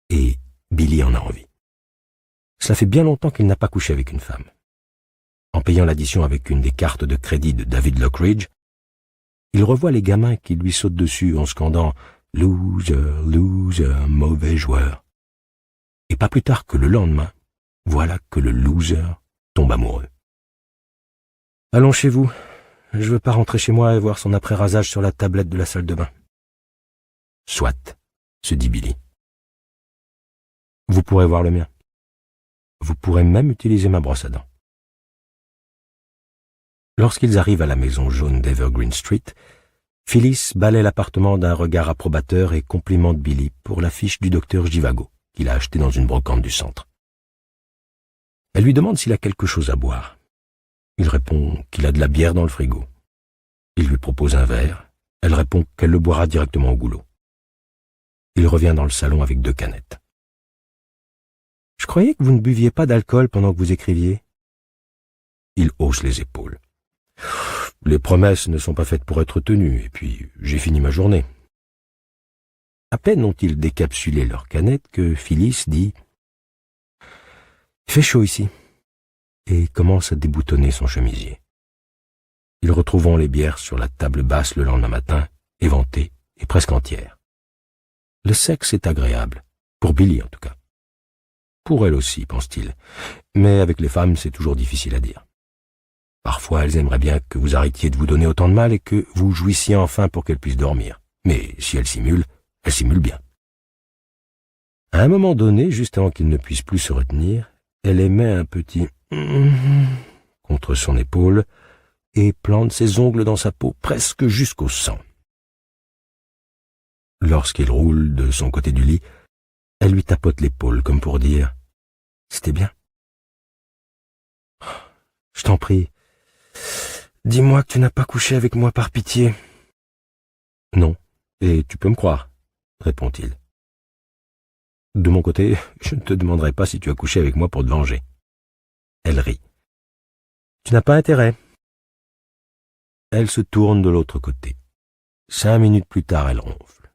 [SPEAKER 1] Et Billy en a envie. Cela fait bien longtemps qu'il n'a pas couché avec une femme. En payant l'addition avec une des cartes de crédit de David Lockridge, il revoit les gamins qui lui sautent dessus en scandant « Loser, loser, mauvais joueur ». Et pas plus tard que le lendemain, voilà que le loser tombe amoureux. « Allons chez vous. Je veux pas rentrer chez moi et voir son après-rasage sur la tablette de la salle de bain. »« Soit, » se dit Billy. « Vous pourrez voir le mien. Vous pourrez même utiliser ma brosse à dents. » Lorsqu'ils arrivent à la maison jaune d'Evergreen Street, Phyllis balaie l'appartement d'un regard approbateur et complimente Billy pour la fiche du docteur Jivago qu'il a achetée dans une brocante du centre. Elle lui demande s'il a quelque chose à boire. Il répond qu'il a de la bière dans le frigo. Il lui propose un verre. Elle répond qu'elle le boira directement au goulot. Il revient dans le salon avec 2 canettes. « Je croyais que vous ne buviez pas d'alcool pendant que vous écriviez. » Il hausse les épaules. « Les promesses ne sont pas faites pour être tenues, et puis j'ai fini ma journée. » À peine ont-ils décapsulé leurs canettes que Phyllis dit « Il fait chaud ici » et commence à déboutonner son chemisier. Ils retrouveront les bières sur la table basse le lendemain matin, éventées et presque entières. Le sexe est agréable, pour Billy en tout cas. Pour elle aussi, pense-t-il, mais avec les femmes c'est toujours difficile à dire. Parfois elles aimeraient bien que vous arrêtiez de vous donner autant de mal et que vous jouissiez enfin pour qu'elles puissent dormir. Mais si elles simulent bien. À un moment donné, juste avant qu'il ne puisse plus se retenir, elle émet un petit contre son épaule et plante ses ongles dans sa peau presque jusqu'au sang. Lorsqu'il roule de son côté du lit, elle lui tapote l'épaule comme pour dire « C'était bien. Je t'en prie, dis-moi que tu n'as pas couché avec moi par pitié. »« Non, et tu peux me croire, » répond-il. « De mon côté, je ne te demanderai pas si tu as couché avec moi pour te venger. » Elle rit. « Tu n'as pas intérêt. » Elle se tourne de l'autre côté. 5 minutes plus tard, elle ronfle.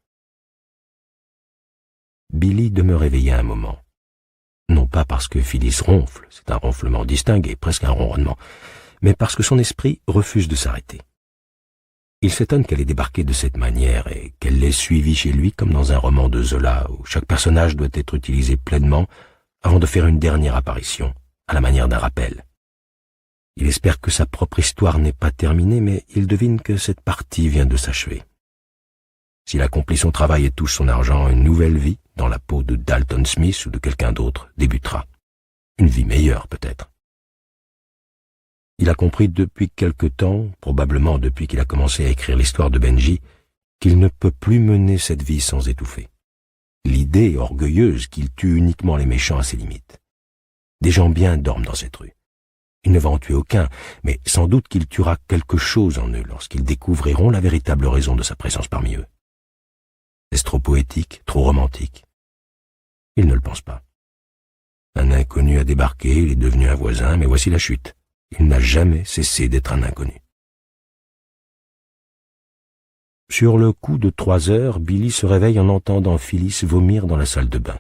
[SPEAKER 1] Billy demeure éveillé un moment. Non pas parce que Phyllis ronfle, c'est un ronflement distingué, presque un ronronnement, mais parce que son esprit refuse de s'arrêter. Il s'étonne qu'elle ait débarqué de cette manière et qu'elle l'ait suivi chez lui comme dans un roman de Zola où chaque personnage doit être utilisé pleinement avant de faire une dernière apparition, à la manière d'un rappel. Il espère que sa propre histoire n'est pas terminée, mais il devine que cette partie vient de s'achever. S'il accomplit son travail et touche son argent, une nouvelle vie, dans la peau de Dalton Smith ou de quelqu'un d'autre, débutera. Une vie meilleure, peut-être. Il a compris depuis quelque temps, probablement depuis qu'il a commencé à écrire l'histoire de Benji, qu'il ne peut plus mener cette vie sans étouffer. L'idée orgueilleuse qu'il tue uniquement les méchants a ses limites. Des gens bien dorment dans cette rue. Il ne va en tuer aucun, mais sans doute qu'il tuera quelque chose en eux lorsqu'ils découvriront la véritable raison de sa présence parmi eux. Est-ce trop poétique, trop romantique? Il ne le pense pas. Un inconnu a débarqué, il est devenu un voisin, mais voici la chute. Il n'a jamais cessé d'être un inconnu. Sur le coup de 3 heures, Billy se réveille en entendant Phyllis vomir dans la salle de bain.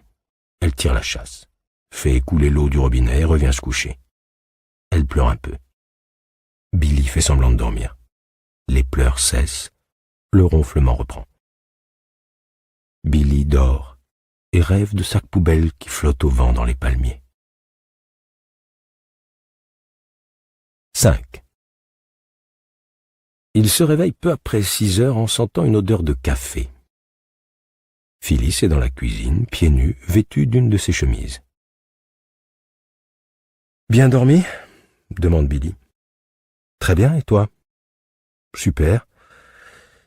[SPEAKER 1] Elle tire la chasse, fait couler l'eau du robinet et revient se coucher. Elle pleure un peu. Billy fait semblant de dormir. Les pleurs cessent, le ronflement reprend. Billy dort et rêve de sacs poubelles qui flottent au vent dans les palmiers. 5. Il se réveille peu après 6 heures en sentant une odeur de café. Phyllis est dans la cuisine, pieds nus, vêtue d'une de ses chemises. « Bien dormi ?» demande Billy. « Très bien, et toi ?»« Super.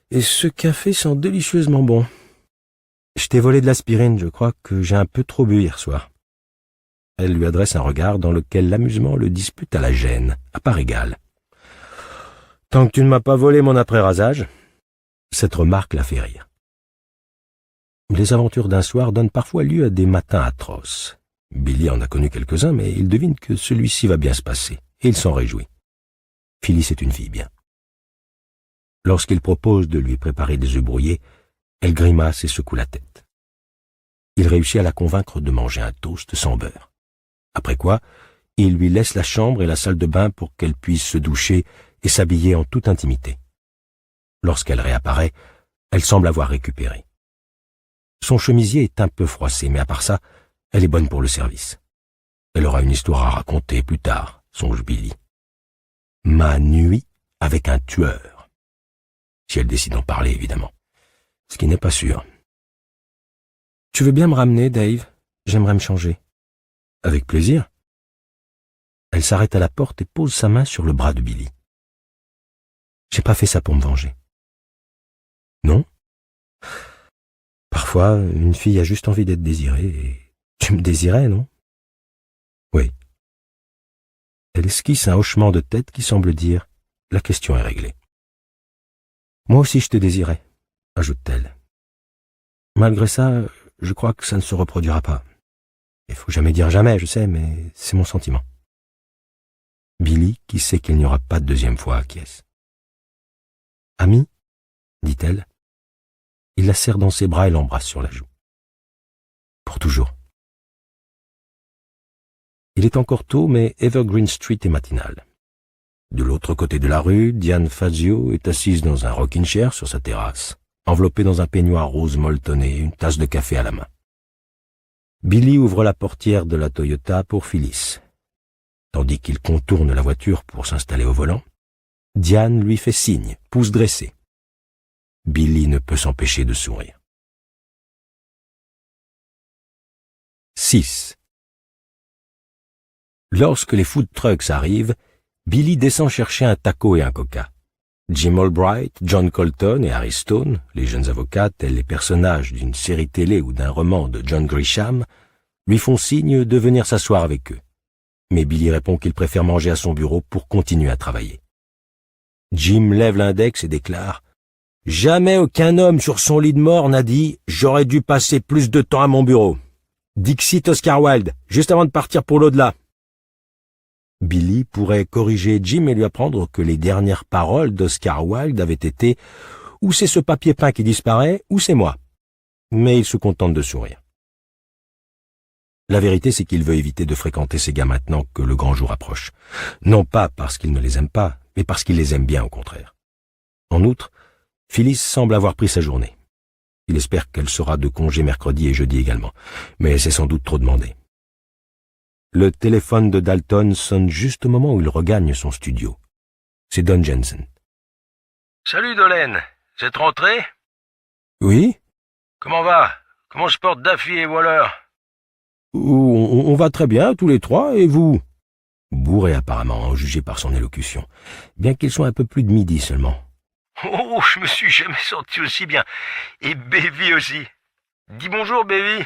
[SPEAKER 1] Et ce café sent délicieusement bon. Je t'ai volé de l'aspirine, je crois que j'ai un peu trop bu hier soir. » Elle lui adresse un regard dans lequel l'amusement le dispute à la gêne, à part égale. « Tant que tu ne m'as pas volé mon après-rasage ?» Cette remarque la fait rire. Les aventures d'un soir donnent parfois lieu à des matins atroces. Billy en a connu quelques-uns, mais il devine que celui-ci va bien se passer, et il s'en réjouit. Phyllis est une fille bien. Lorsqu'il propose de lui préparer des œufs brouillés, elle grimace et secoue la tête. Il réussit à la convaincre de manger un toast sans beurre. Après quoi, il lui laisse la chambre et la salle de bain pour qu'elle puisse se doucher et s'habiller en toute intimité. Lorsqu'elle réapparaît, elle semble avoir récupéré. Son chemisier est un peu froissé, mais à part ça, elle est bonne pour le service. Elle aura une histoire à raconter plus tard, songe Billy. Ma nuit avec un tueur. Si elle décide d'en parler, évidemment. Ce qui n'est pas sûr. Tu veux bien me ramener, Dave? J'aimerais me changer. Avec plaisir. Elle s'arrête à la porte et pose sa main sur le bras de Billy. J'ai pas fait ça pour me venger. Non? Parfois, une fille a juste envie d'être désirée et tu me désirais, non? Oui. Elle esquisse un hochement de tête qui semble dire « La question est réglée ». Moi aussi je te désirais, ajoute-t-elle. Malgré ça, je crois que ça ne se reproduira pas. Il faut jamais dire jamais, je sais, mais c'est mon sentiment. Billy, qui sait qu'il n'y aura pas de deuxième fois, acquiesce. Ami, dit-elle. Il la serre dans ses bras et l'embrasse sur la joue. Pour toujours. Il est encore tôt, mais Evergreen Street est matinale. De l'autre côté de la rue, Diane Fazio est assise dans un rocking chair sur sa terrasse, enveloppée dans un peignoir rose molletonné, une tasse de café à la main. Billy ouvre la portière de la Toyota pour Phyllis. Tandis qu'il contourne la voiture pour s'installer au volant, Diane lui fait signe, pouce dressé. Billy ne peut s'empêcher de sourire. 6. Lorsque les food trucks arrivent, Billy descend chercher un taco et un coca. Jim Albright, John Colton et Harry Stone, les jeunes avocats tels les personnages d'une série télé ou d'un roman de John Grisham, lui font signe de venir s'asseoir avec eux. Mais Billy répond qu'il préfère manger à son bureau pour continuer à travailler. Jim lève l'index et déclare « Jamais aucun homme sur son lit de mort n'a dit « J'aurais dû passer plus de temps à mon bureau ». Dixit Oscar Wilde, juste avant de partir pour l'au-delà. » Billy pourrait corriger Jim et lui apprendre que les dernières paroles d'Oscar Wilde avaient été « Ou c'est ce papier peint qui disparaît, ou c'est moi ». Mais il se contente de sourire. La vérité, c'est qu'il veut éviter de fréquenter ces gars maintenant que le grand jour approche. Non pas parce qu'il ne les aime pas, mais parce qu'il les aime bien au contraire. En outre, Phyllis semble avoir pris sa journée. Il espère qu'elle sera de congé mercredi et jeudi également, mais c'est sans doute trop demandé. Le téléphone de Dalton sonne juste au moment où il regagne son studio. C'est Don Jensen.
[SPEAKER 2] « Salut Dolen, vous êtes rentré ?»«
[SPEAKER 1] Oui.
[SPEAKER 2] Comment va? Comment se portent Daffy et Waller ?»«
[SPEAKER 1] On va très bien, tous les trois, et vous ?» Bourré apparemment, en jugé par son élocution, bien qu'il soit un peu plus de midi seulement.
[SPEAKER 2] « Oh, je me suis jamais senti aussi bien. Et Baby aussi. Dis bonjour, Baby. »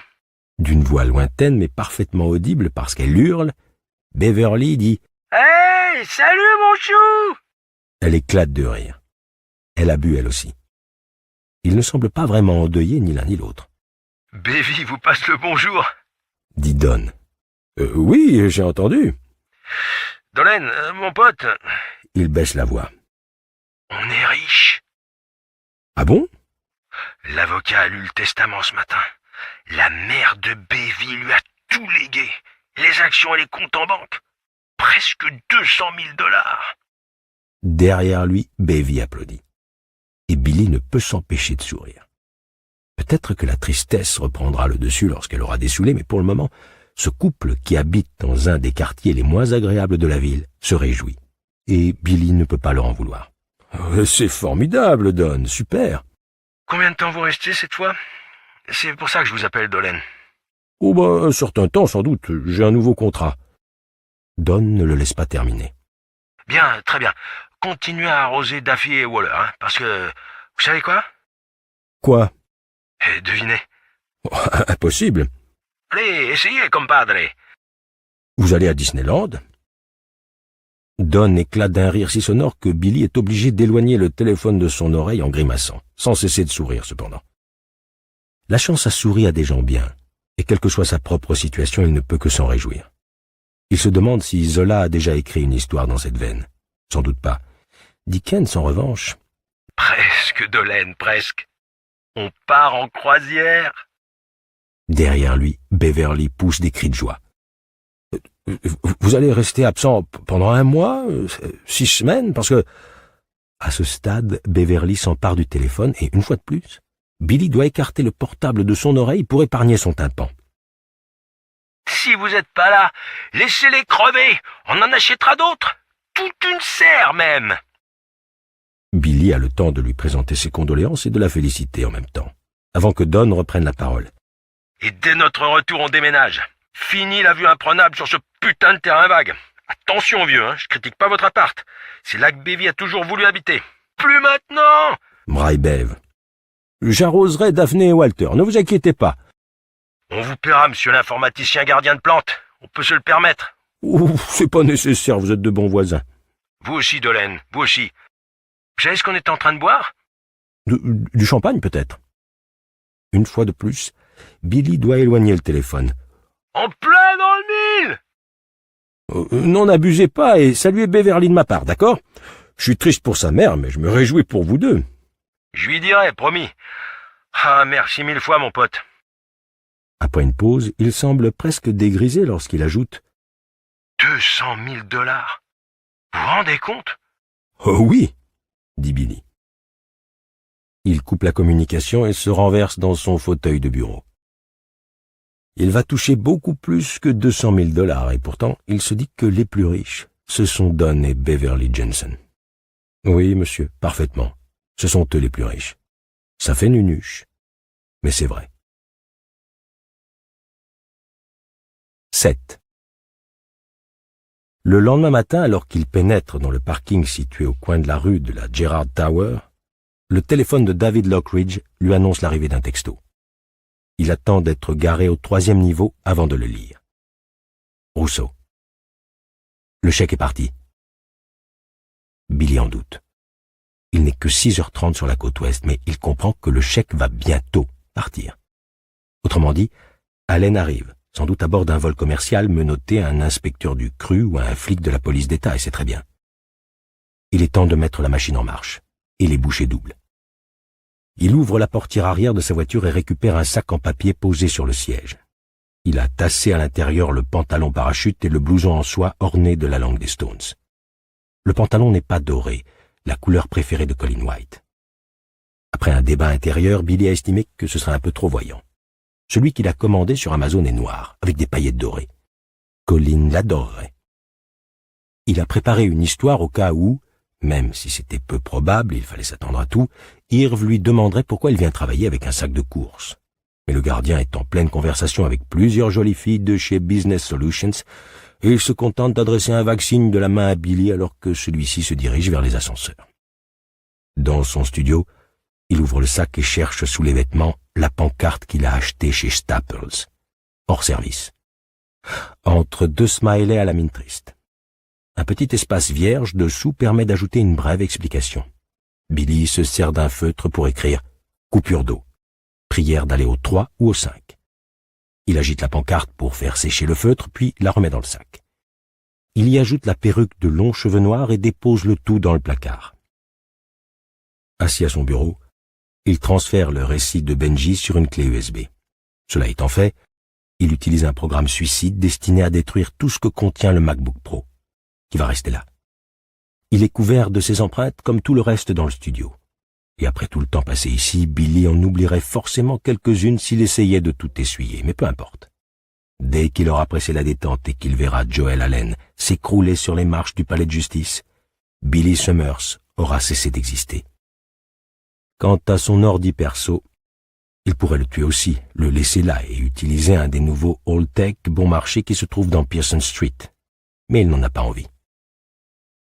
[SPEAKER 1] D'une voix lointaine mais parfaitement audible parce qu'elle hurle, Beverly dit «
[SPEAKER 2] Hey, salut mon chou !»
[SPEAKER 1] Elle éclate de rire. Elle a bu elle aussi. Ils ne semblent pas vraiment endeuillés ni l'un ni l'autre.
[SPEAKER 2] « Baby vous passe le bonjour !»
[SPEAKER 1] dit Don. Oui, j'ai entendu.
[SPEAKER 2] « Dolen, mon pote... »
[SPEAKER 1] Il baisse la voix.
[SPEAKER 2] « On est riche. »
[SPEAKER 1] Ah bon?
[SPEAKER 2] L'avocat a lu le testament ce matin. La mère de Baby lui a tout légué. Les actions et les comptes en banque. Presque 200 000 $.
[SPEAKER 1] Derrière lui, Baby applaudit. Et Billy ne peut s'empêcher de sourire. Peut-être que la tristesse reprendra le dessus lorsqu'elle aura dessoulé, mais pour le moment, ce couple qui habite dans un des quartiers les moins agréables de la ville se réjouit. Et Billy ne peut pas leur en vouloir. C'est formidable, Don, super.
[SPEAKER 2] Combien de temps vous restez cette fois? C'est pour ça que je vous appelle, Dolen.
[SPEAKER 1] Oh ben, un certain temps, sans doute. J'ai un nouveau contrat. Don ne le laisse pas terminer.
[SPEAKER 2] Bien, très bien. Continuez à arroser Daffy et Waller, hein, parce que... Vous savez quoi?
[SPEAKER 1] Quoi?
[SPEAKER 2] Devinez.
[SPEAKER 1] Oh, impossible.
[SPEAKER 2] Allez, essayez, compadre.
[SPEAKER 1] Vous allez à Disneyland? Don éclate d'un rire si sonore que Billy est obligé d'éloigner le téléphone de son oreille en grimaçant, sans cesser de sourire cependant. La chance a souri à des gens bien, et quelle que soit sa propre situation, il ne peut que s'en réjouir. Il se demande si Zola a déjà écrit une histoire dans cette veine. Sans doute pas. Dickens, en revanche...
[SPEAKER 2] Presque, Dolène, presque. On part en croisière.
[SPEAKER 1] Derrière lui, Beverly pousse des cris de joie. Vous allez rester absent pendant 1 mois, 6 semaines, parce que... À ce stade, Beverly s'empare du téléphone et, une fois de plus, Billy doit écarter le portable de son oreille pour épargner son tympan.
[SPEAKER 2] Si vous n'êtes pas là, laissez-les crever. On en achètera d'autres. Toute une serre, même.
[SPEAKER 1] Billy a le temps de lui présenter ses condoléances et de la féliciter en même temps, avant que Don reprenne la parole.
[SPEAKER 2] Et dès notre retour, on déménage. Fini la vue imprenable sur ce putain de terrain vague. Attention, vieux, je critique pas votre appart. C'est là que Bévy a toujours voulu habiter. Plus maintenant!
[SPEAKER 1] Braille Bev. J'arroserai Daphné et Walter, ne vous inquiétez pas.
[SPEAKER 2] On vous paiera, monsieur l'informaticien gardien de plantes. On peut se le permettre.
[SPEAKER 1] Ouh, c'est pas nécessaire, vous êtes de bons voisins.
[SPEAKER 2] Vous aussi, Dolène, vous aussi. Vous savez ce qu'on était en train de boire?
[SPEAKER 1] Du champagne, peut-être. Une fois de plus, Billy doit éloigner le téléphone.
[SPEAKER 2] En plein dans le mille!
[SPEAKER 1] N'en abusez pas et saluez Beverly de ma part, d'accord? Je suis triste pour sa mère, mais je me réjouis pour vous deux.
[SPEAKER 2] Je lui dirai, promis. Ah, merci 1000 fois, mon pote.
[SPEAKER 1] Après une pause, il semble presque dégrisé lorsqu'il ajoute
[SPEAKER 2] 200 000 $. Vous vous rendez compte?
[SPEAKER 1] Oh oui, dit Billy. Il coupe la communication et se renverse dans son fauteuil de bureau. Il va toucher beaucoup plus que 200 000 $ et pourtant, il se dit que les plus riches, ce sont Don et Beverly Jensen. Oui, monsieur, parfaitement. Ce sont eux les plus riches. Ça fait nunuche, mais c'est vrai. 7. Le lendemain matin, alors qu'il pénètre dans le parking situé au coin de la rue de la Gerrard Tower, le téléphone de David Lockridge lui annonce l'arrivée d'un texto. Il attend d'être garé au 3e niveau avant de le lire. Rousseau. Le chèque est parti. Billy en doute. Il n'est que 6h30 sur la côte ouest, mais il comprend que le chèque va bientôt partir. Autrement dit, Allen arrive, sans doute à bord d'un vol commercial menotté à un inspecteur du CRU ou à un flic de la police d'État, et c'est très bien. Il est temps de mettre la machine en marche, et les bouchées doubles. Il ouvre la portière arrière de sa voiture et récupère un sac en papier posé sur le siège. Il a tassé à l'intérieur le pantalon parachute et le blouson en soie orné de la langue des Stones. Le pantalon n'est pas doré, la couleur préférée de Colin White. Après un débat intérieur, Billy a estimé que ce serait un peu trop voyant. Celui qu'il a commandé sur Amazon est noir, avec des paillettes dorées. Colin l'adorerait. Il a préparé une histoire au cas où, même si c'était peu probable, il fallait s'attendre à tout, Irv lui demanderait pourquoi il vient travailler avec un sac de course. Mais le gardien est en pleine conversation avec plusieurs jolies filles de chez Business Solutions, et il se contente d'adresser un vague signe de la main à Billy alors que celui-ci se dirige vers les ascenseurs. Dans son studio, il ouvre le sac et cherche sous les vêtements la pancarte qu'il a achetée chez Staples, hors service. Entre 2 smileys à la mine triste. Un petit espace vierge dessous permet d'ajouter une brève explication. Billy se sert d'un feutre pour écrire « coupure d'eau », prière d'aller au 3 ou au 5. Il agite la pancarte pour faire sécher le feutre, puis la remet dans le sac. Il y ajoute la perruque de longs cheveux noirs et dépose le tout dans le placard. Assis à son bureau, il transfère le récit de Benji sur une clé USB. Cela étant fait, il utilise un programme suicide destiné à détruire tout ce que contient le MacBook Pro, qui va rester là. Il est couvert de ses empreintes comme tout le reste dans le studio. Et après tout le temps passé ici, Billy en oublierait forcément quelques-unes s'il essayait de tout essuyer, mais peu importe. Dès qu'il aura pressé la détente et qu'il verra Joel Allen s'écrouler sur les marches du palais de justice, Billy Summers aura cessé d'exister. Quant à son ordi perso, il pourrait le tuer aussi, le laisser là et utiliser un des nouveaux Alltech bon marché qui se trouve dans Pearson Street. Mais il n'en a pas envie.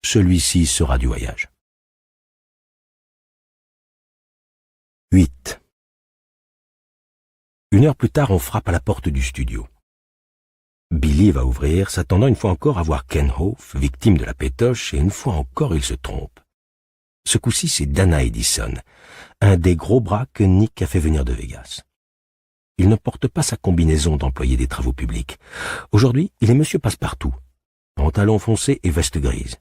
[SPEAKER 1] Celui-ci sera du voyage. 8. 1 heure plus tard, on frappe à la porte du studio. Billy va ouvrir, s'attendant une fois encore à voir Ken Hoff, victime de la pétoche, et une fois encore il se trompe. Ce coup-ci, c'est Dana Edison, un des gros bras que Nick a fait venir de Vegas. Il ne porte pas sa combinaison d'employé des travaux publics. Aujourd'hui, il est monsieur Passepartout, pantalon foncé et veste grise.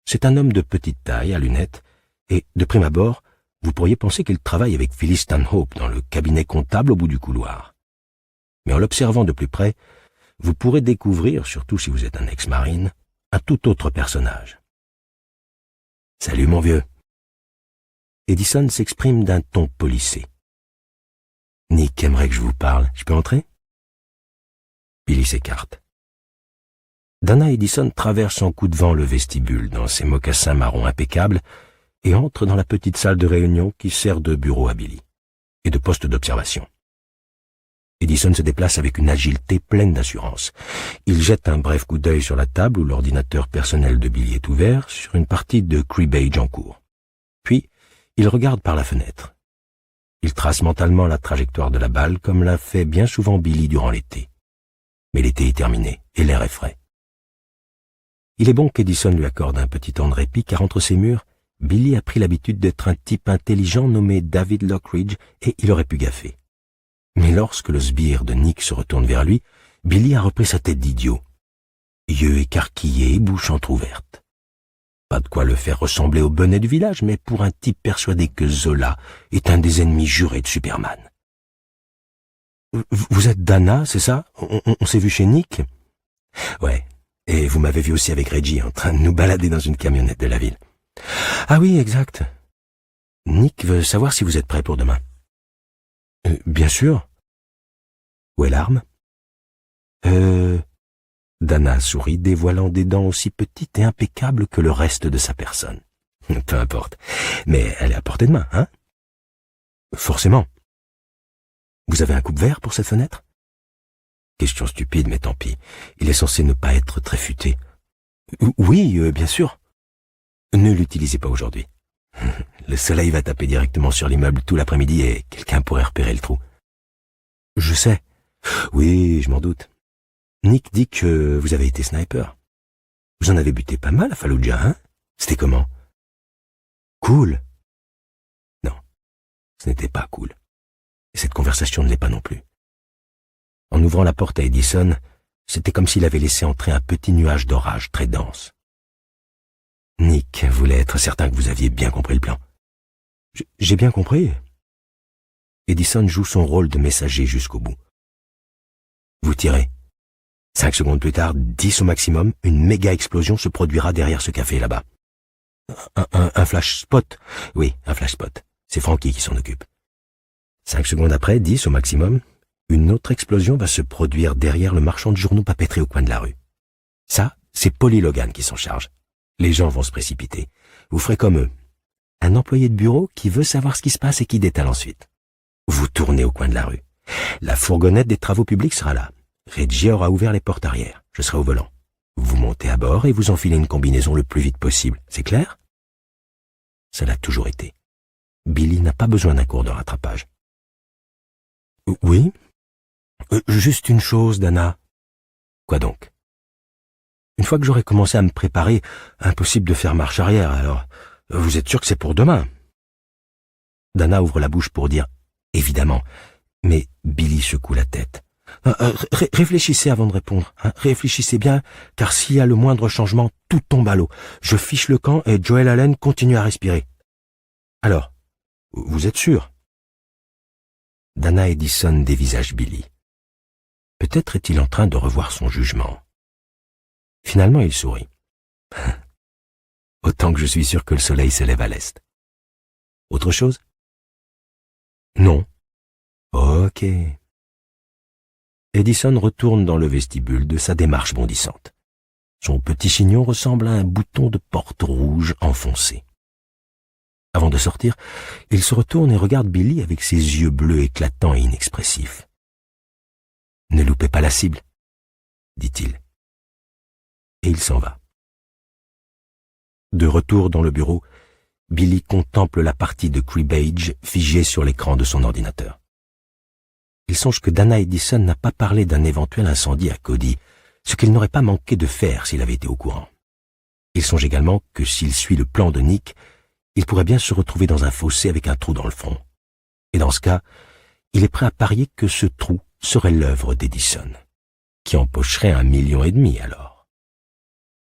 [SPEAKER 1] C'est un homme de petite taille, à lunettes, et, de prime abord, vous pourriez penser qu'il travaille avec Phyllis Stanhope dans le cabinet comptable au bout du couloir. Mais en l'observant de plus près, vous pourrez découvrir, surtout si vous êtes un ex-marine, un tout autre personnage. « Salut mon vieux !» Edison s'exprime d'un ton policé. « Nick aimerait que je vous parle. Je peux entrer ?» Billy s'écarte. Dana Edison traverse en coup de vent le vestibule dans ses mocassins marrons impeccables et entre dans la petite salle de réunion qui sert de bureau à Billy et de poste d'observation. Edison se déplace avec une agilité pleine d'assurance. Il jette un bref coup d'œil sur la table où l'ordinateur personnel de Billy est ouvert sur une partie de cribbage en cours. Puis, il regarde par la fenêtre. Il trace mentalement la trajectoire de la balle comme l'a fait bien souvent Billy durant l'été. Mais l'été est terminé et l'air est frais. Il est bon qu'Edison lui accorde un petit temps de répit car entre ses murs, Billy a pris l'habitude d'être un type intelligent nommé David Lockridge et il aurait pu gaffer. Mais lorsque le sbire de Nick se retourne vers lui, Billy a repris sa tête d'idiot. Yeux écarquillés, bouche entr'ouverte. Pas de quoi le faire ressembler au bonnet du village, mais pour un type persuadé que Zola est un des ennemis jurés de Superman. « Vous êtes Dana, c'est ça? On s'est vu chez Nick ?»« Ouais, et vous m'avez vu aussi avec Reggie en train de nous balader dans une camionnette de la ville. »« Ah oui, exact. Nick veut savoir si vous êtes prêt pour demain. » Bien sûr. Où est l'arme? Dana sourit, dévoilant des dents aussi petites et impeccables que le reste de sa personne. Peu importe. Mais elle est à portée de main, hein? Forcément. Vous avez un coupe-vert pour cette fenêtre? Question stupide, mais tant pis. Il est censé ne pas être très futé. Oui, bien sûr. Ne l'utilisez pas aujourd'hui. Le soleil va taper directement sur l'immeuble tout l'après-midi et quelqu'un pourrait repérer le trou. Je sais. Oui, je m'en doute. Nick dit que vous avez été sniper. Vous en avez buté pas mal à Fallujah, hein? C'était comment? Cool. Non, ce n'était pas cool. Et cette conversation ne l'est pas non plus. En ouvrant la porte à Edison, c'était comme s'il avait laissé entrer un petit nuage d'orage très dense. Nick voulait être certain que vous aviez bien compris le plan. J'ai bien compris. Edison joue son rôle de messager jusqu'au bout. Vous tirez. 5 secondes plus tard, 10 au maximum, une méga explosion se produira derrière ce café là-bas. Un flash spot. Oui, un flash spot. C'est Frankie qui s'en occupe. 5 secondes après, 10 au maximum, une autre explosion va se produire derrière le marchand de journaux papeterie au coin de la rue. Ça, c'est Polly Logan qui s'en charge. Les gens vont se précipiter. Vous ferez comme eux. Un employé de bureau qui veut savoir ce qui se passe et qui détale ensuite. Vous tournez au coin de la rue. La fourgonnette des travaux publics sera là. Reggie aura ouvert les portes arrière. Je serai au volant. Vous montez à bord et vous enfilez une combinaison le plus vite possible. C'est clair? Ça l'a toujours été. Billy n'a pas besoin d'un cours de rattrapage. Oui? Juste une chose, Dana. Quoi donc? Une fois que j'aurai commencé à me préparer, impossible de faire marche arrière, alors vous êtes sûr que c'est pour demain? Dana ouvre la bouche pour dire « évidemment », mais Billy secoue la tête. Réfléchissez avant de répondre, hein. Réfléchissez bien, car s'il y a le moindre changement, tout tombe à l'eau. Je fiche le camp et Joel Allen continue à respirer. Alors, vous êtes sûr? Dana Edison dévisage Billy. Peut-être est-il en train de revoir son jugement. Finalement, il sourit. Autant que je suis sûr que le soleil se lève à l'est. Autre chose? Non. Ok. Edison retourne dans le vestibule de sa démarche bondissante. Son petit chignon ressemble à un bouton de porte rouge enfoncé. Avant de sortir, il se retourne et regarde Billy avec ses yeux bleus éclatants et inexpressifs. « Ne loupez pas la cible, » dit-il. Et il s'en va. De retour dans le bureau, Billy contemple la partie de cribbage figée sur l'écran de son ordinateur. Il songe que Dana Edison n'a pas parlé d'un éventuel incendie à Cody, ce qu'il n'aurait pas manqué de faire s'il avait été au courant. Il songe également que s'il suit le plan de Nick, il pourrait bien se retrouver dans un fossé avec un trou dans le fond. Et dans ce cas, il est prêt à parier que ce trou serait l'œuvre d'Edison, qui empocherait 1,5 million alors.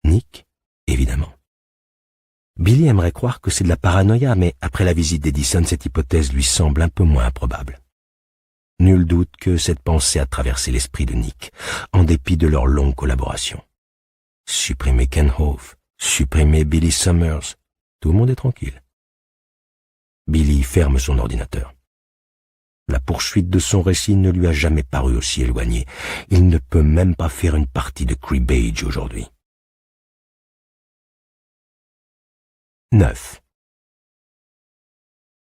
[SPEAKER 1] Nick, évidemment. Billy aimerait croire que c'est de la paranoïa, mais après la visite d'Edison, cette hypothèse lui semble un peu moins improbable. Nul doute que cette pensée a traversé l'esprit de Nick, en dépit de leur longue collaboration. Supprimer Ken Hove, supprimer Billy Summers, tout le monde est tranquille. Billy ferme son ordinateur. La poursuite de son récit ne lui a jamais paru aussi éloignée. Il ne peut même pas faire une partie de cribbage aujourd'hui. 9.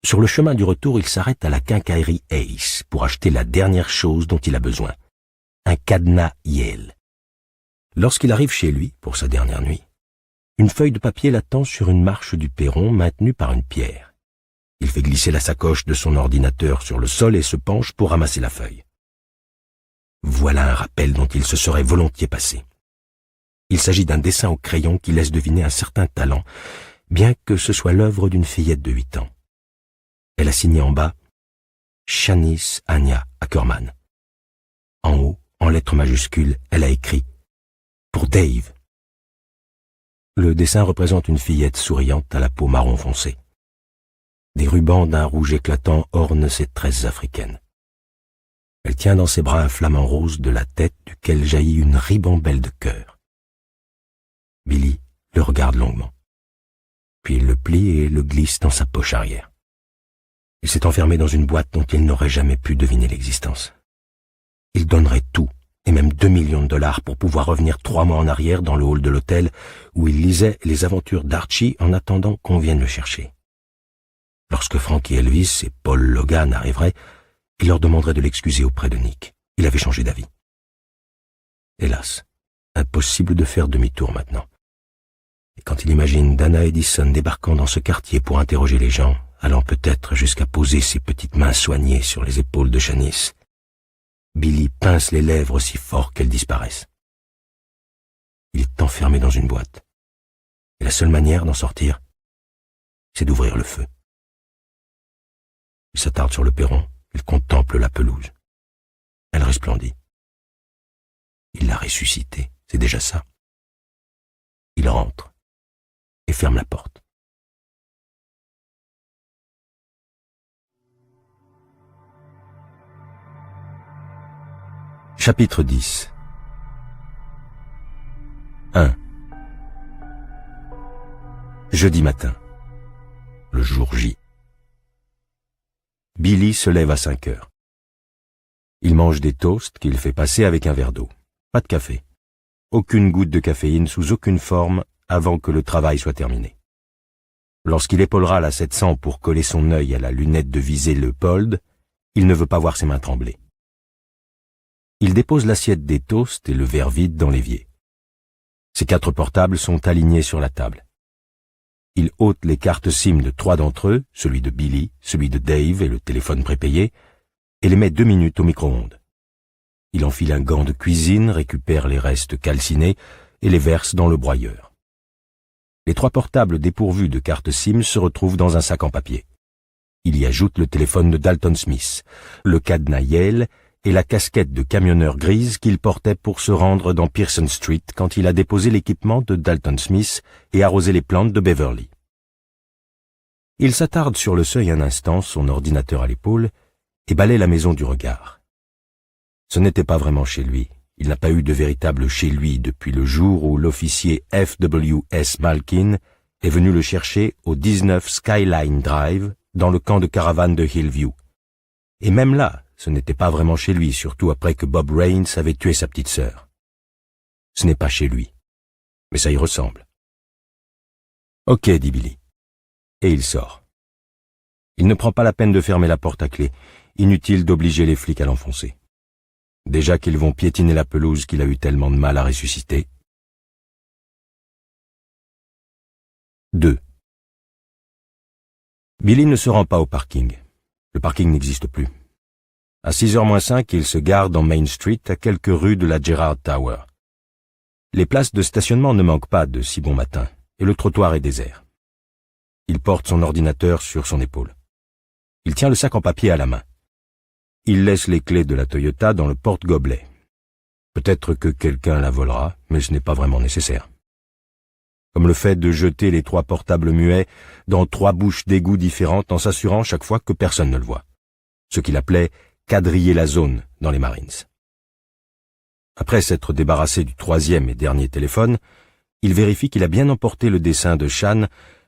[SPEAKER 1] Sur le chemin du retour, il s'arrête à la quincaillerie Ace pour acheter la dernière chose dont il a besoin, un cadenas Yale. Lorsqu'il arrive chez lui, pour sa dernière nuit, une feuille de papier l'attend sur une marche du perron maintenue par une pierre. Il fait glisser la sacoche de son ordinateur sur le sol et se penche pour ramasser la feuille. Voilà un rappel dont il se serait volontiers passé. Il s'agit d'un dessin au crayon qui laisse deviner un certain talent, bien que ce soit l'œuvre d'une fillette de 8 ans. Elle a signé en bas « Shanice Anya Ackerman ». En haut, en lettres majuscules, elle a écrit « Pour Dave ». Le dessin représente une fillette souriante à la peau marron foncé. Des rubans d'un rouge éclatant ornent ses tresses africaines. Elle tient dans ses bras un flamant rose de la tête duquel jaillit une ribambelle de cœur. Billy le regarde longuement. Puis il le plie et le glisse dans sa poche arrière. Il s'est enfermé dans une boîte dont il n'aurait jamais pu deviner l'existence. Il donnerait tout, et même 2 millions de dollars pour pouvoir revenir 3 mois en arrière dans le hall de l'hôtel où il lisait les aventures d'Archie en attendant qu'on vienne le chercher. Lorsque Frankie Elvis et Paul Logan arriveraient, il leur demanderait de l'excuser auprès de Nick. Il avait changé d'avis. Hélas, impossible de faire demi-tour maintenant. Et quand il imagine Dana Edison débarquant dans ce quartier pour interroger les gens, allant peut-être jusqu'à poser ses petites mains soignées sur les épaules de Shanice, Billy pince les lèvres si fort qu'elles disparaissent. Il est enfermé dans une boîte. Et la seule manière d'en sortir, c'est d'ouvrir le feu. Il s'attarde sur le perron, il contemple la pelouse. Elle resplendit. Il l'a ressuscitée, c'est déjà ça. Il rentre et ferme la porte. Chapitre 10. 1. Jeudi matin. Le jour J. Billy se lève à 5 heures. Il mange des toasts qu'il fait passer avec un verre d'eau. Pas de café. Aucune goutte de caféine sous aucune forme avant que le travail soit terminé. Lorsqu'il épaulera la 700 pour coller son œil à la lunette de visée Leopold, il ne veut pas voir ses mains trembler. Il dépose l'assiette des toasts et le verre vide dans l'évier. Ses 4 portables sont alignés sur la table. Il ôte les cartes SIM de 3 d'entre eux, celui de Billy, celui de Dave et le téléphone prépayé, et les met 2 minutes au micro-ondes. Il enfile un gant de cuisine, récupère les restes calcinés et les verse dans le broyeur. Les 3 portables dépourvus de cartes SIM se retrouvent dans un sac en papier. Il y ajoute le téléphone de Dalton Smith, le cadenas Yale et la casquette de camionneur grise qu'il portait pour se rendre dans Pearson Street quand il a déposé l'équipement de Dalton Smith et arrosé les plantes de Beverly. Il s'attarde sur le seuil un instant, son ordinateur à l'épaule, et balaie la maison du regard. Ce n'était pas vraiment chez lui. Il n'a pas eu de véritable chez lui depuis le jour où l'officier F.W.S. Malkin est venu le chercher au 19 Skyline Drive dans le camp de caravane de Hillview. Et même là, ce n'était pas vraiment chez lui, surtout après que Bob Raines avait tué sa petite sœur. Ce n'est pas chez lui, mais ça y ressemble. « Ok, dit Billy. » Et il sort. Il ne prend pas la peine de fermer la porte à clé. Inutile d'obliger les flics à l'enfoncer. Déjà qu'ils vont piétiner la pelouse qu'il a eu tellement de mal à ressusciter. 2. Billy ne se rend pas au parking. Le parking n'existe plus. À 6h moins 5, il se gare dans Main Street, à quelques rues de la Gerrard Tower. Les places de stationnement ne manquent pas de si bon matin, et le trottoir est désert. Il porte son ordinateur sur son épaule. Il tient le sac en papier à la main. Il laisse les clés de la Toyota dans le porte-gobelet. Peut-être que quelqu'un la volera, mais ce n'est pas vraiment nécessaire. comme le fait de jeter les 3 portables muets dans 3 bouches d'égout différentes en s'assurant chaque fois que personne ne le voit. Ce qu'il appelait « quadriller la zone » dans les Marines. Après s'être débarrassé du 3e et dernier téléphone, il vérifie qu'il a bien emporté le dessin de Shan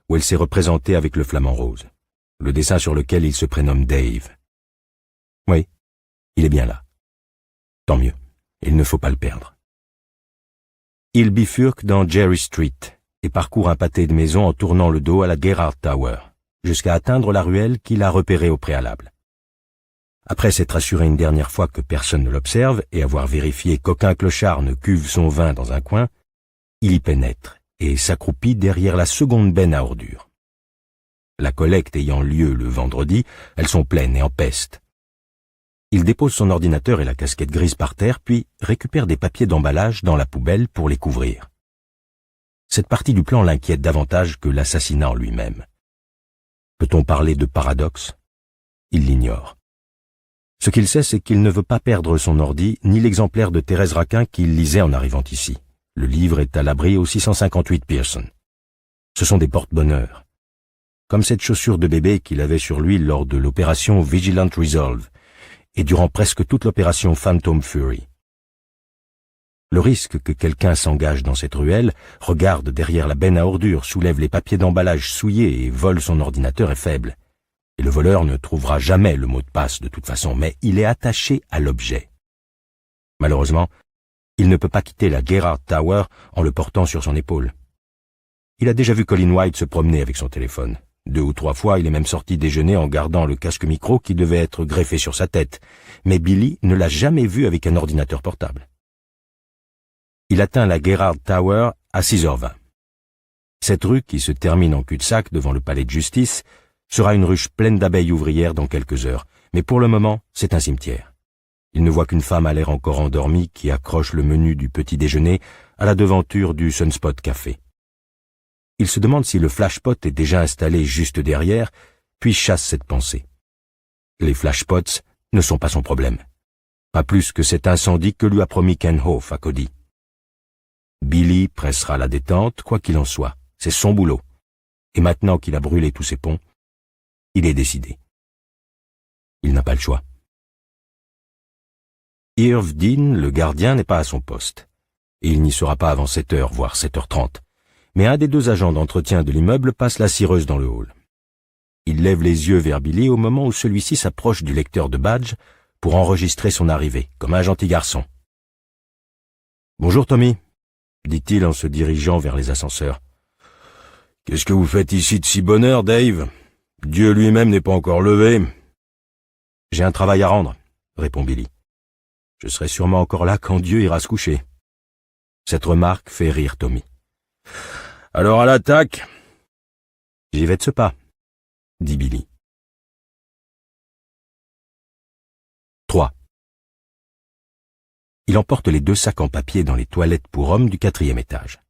[SPEAKER 1] où elle s'est représentée avec le flamant rose. Le dessin sur lequel il se prénomme Dave. Oui, il est bien là. Tant mieux, il ne faut pas le perdre. Il bifurque dans Jerry Street et parcourt un pâté de maisons en tournant le dos à la Gerrard Tower, jusqu'à atteindre la ruelle qu'il a repérée au préalable. Après s'être assuré une dernière fois que personne ne l'observe et avoir vérifié qu'aucun clochard ne cuve son vin dans un coin, il y pénètre et s'accroupit derrière la seconde benne à ordures. La collecte ayant lieu le vendredi, elles sont pleines et en peste. Il dépose son ordinateur et la casquette grise par terre, puis récupère des papiers d'emballage dans la poubelle pour les couvrir. Cette partie du plan l'inquiète davantage que l'assassinat en lui-même. Peut-on parler de paradoxe? Il l'ignore. Ce qu'il sait, c'est qu'il ne veut pas perdre son ordi, ni l'exemplaire de Thérèse Raquin qu'il lisait en arrivant ici. Le livre est à l'abri au 658 Pearson. Ce sont des porte-bonheur. Comme cette chaussure de bébé qu'il avait sur lui lors de l'opération Vigilant Resolve, et durant presque toute l'opération Phantom Fury. Le risque que quelqu'un s'engage dans cette ruelle, regarde derrière la benne à ordures, soulève les papiers d'emballage souillés et vole son ordinateur est faible. Et le voleur ne trouvera jamais le mot de passe de toute façon, mais il est attaché à l'objet. Malheureusement, il ne peut pas quitter la Gerrard Tower en le portant sur son épaule. Il a déjà vu Colin White se promener avec son téléphone. 2 ou 3 fois, il est même sorti déjeuner en gardant le casque micro qui devait être greffé sur sa tête, mais Billy ne l'a jamais vu avec un ordinateur portable. Il atteint la Gerrard Tower à 6h20. Cette rue, qui se termine en cul-de-sac devant le palais de justice, sera une ruche pleine d'abeilles ouvrières dans quelques heures, mais pour le moment, c'est un cimetière. Il ne voit qu'une femme à l'air encore endormie qui accroche le menu du petit déjeuner à la devanture du Sunspot Café. Il se demande si le flashpot est déjà installé juste derrière, puis chasse cette pensée. Les flashpots ne sont pas son problème. Pas plus que cet incendie que lui a promis Ken Hoff à Cody. Billy pressera la détente, quoi qu'il en soit. C'est son boulot. Et maintenant qu'il a brûlé tous ses ponts, il est décidé. Il n'a pas le choix. Irv Dean, le gardien, n'est pas à son poste. Et il n'y sera pas avant 7h, voire 7h30. Mais un des 2 agents d'entretien de l'immeuble passe la cireuse dans le hall. Il lève les yeux vers Billy au moment où celui-ci s'approche du lecteur de badge pour enregistrer son arrivée, comme un gentil garçon. « Bonjour Tommy », dit-il en se dirigeant vers les ascenseurs. « Qu'est-ce que vous faites ici de si bonne heure, Dave? Dieu lui-même n'est pas encore levé. »« J'ai un travail à rendre, » répond Billy. « Je serai sûrement encore là quand Dieu ira se coucher. » Cette remarque fait rire Tommy. « Alors à l'attaque !»« J'y vais de ce pas, » dit Billy. 3. Il emporte les 2 sacs en papier dans les toilettes pour hommes du 4e étage.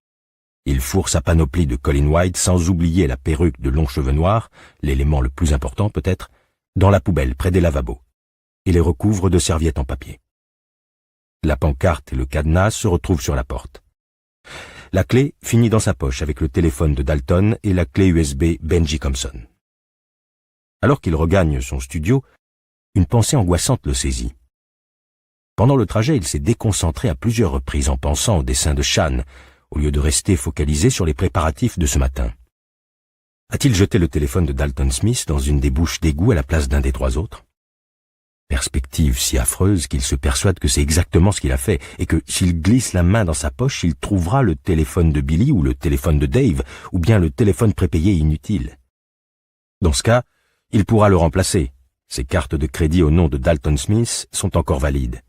[SPEAKER 1] Il fourre sa panoplie de Colin White sans oublier la perruque de longs cheveux noirs, l'élément le plus important peut-être, dans la poubelle près des lavabos, et les recouvre de serviettes en papier. La pancarte et le cadenas se retrouvent sur la porte. La clé finit dans sa poche avec le téléphone de Dalton et la clé USB Benji Compson. Alors qu'il regagne son studio, une pensée angoissante le saisit. Pendant le trajet, il s'est déconcentré à plusieurs reprises en pensant au dessin de Shan, au lieu de rester focalisé sur les préparatifs de ce matin. A-t-il jeté le téléphone de Dalton Smith dans une des bouches d'égout à la place d'un des 3 autres? Perspective si affreuse qu'il se persuade que c'est exactement ce qu'il a fait, et que s'il glisse la main dans sa poche, il trouvera le téléphone de Billy ou le téléphone de Dave, ou bien le téléphone prépayé inutile. Dans ce cas, il pourra le remplacer. Ses cartes de crédit au nom de Dalton Smith sont encore valides.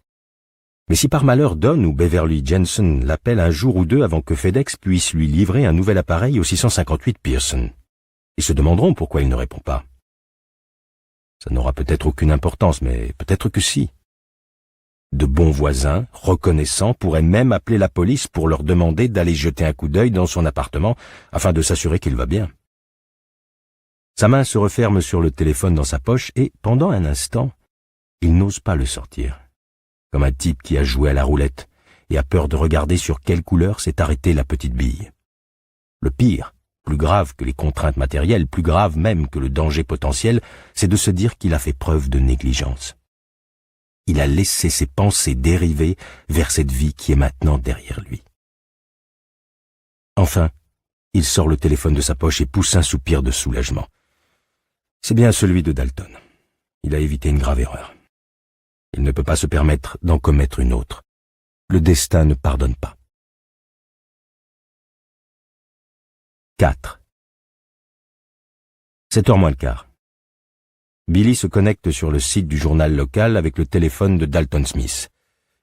[SPEAKER 1] Mais si par malheur Don ou Beverly Jensen l'appellent un jour ou 2 avant que FedEx puisse lui livrer un nouvel appareil au 658 Pearson, ils se demanderont pourquoi il ne répond pas. Ça n'aura peut-être aucune importance, mais peut-être que si. De bons voisins, reconnaissants, pourraient même appeler la police pour leur demander d'aller jeter un coup d'œil dans son appartement afin de s'assurer qu'il va bien. Sa main se referme sur le téléphone dans sa poche et, pendant un instant, il n'ose pas le sortir. Comme un type qui a joué à la roulette et a peur de regarder sur quelle couleur s'est arrêtée la petite bille. Le pire, plus grave que les contraintes matérielles, plus grave même que le danger potentiel, c'est de se dire qu'il a fait preuve de négligence. Il a laissé ses pensées dériver vers cette vie qui est maintenant derrière lui. Enfin, il sort le téléphone de sa poche et pousse un soupir de soulagement. C'est bien celui de Dalton. Il a évité une grave erreur. Il ne peut pas se permettre d'en commettre une autre. Le destin ne pardonne pas. 4. 7h moins le quart. Billy se connecte sur le site du journal local avec le téléphone de Dalton Smith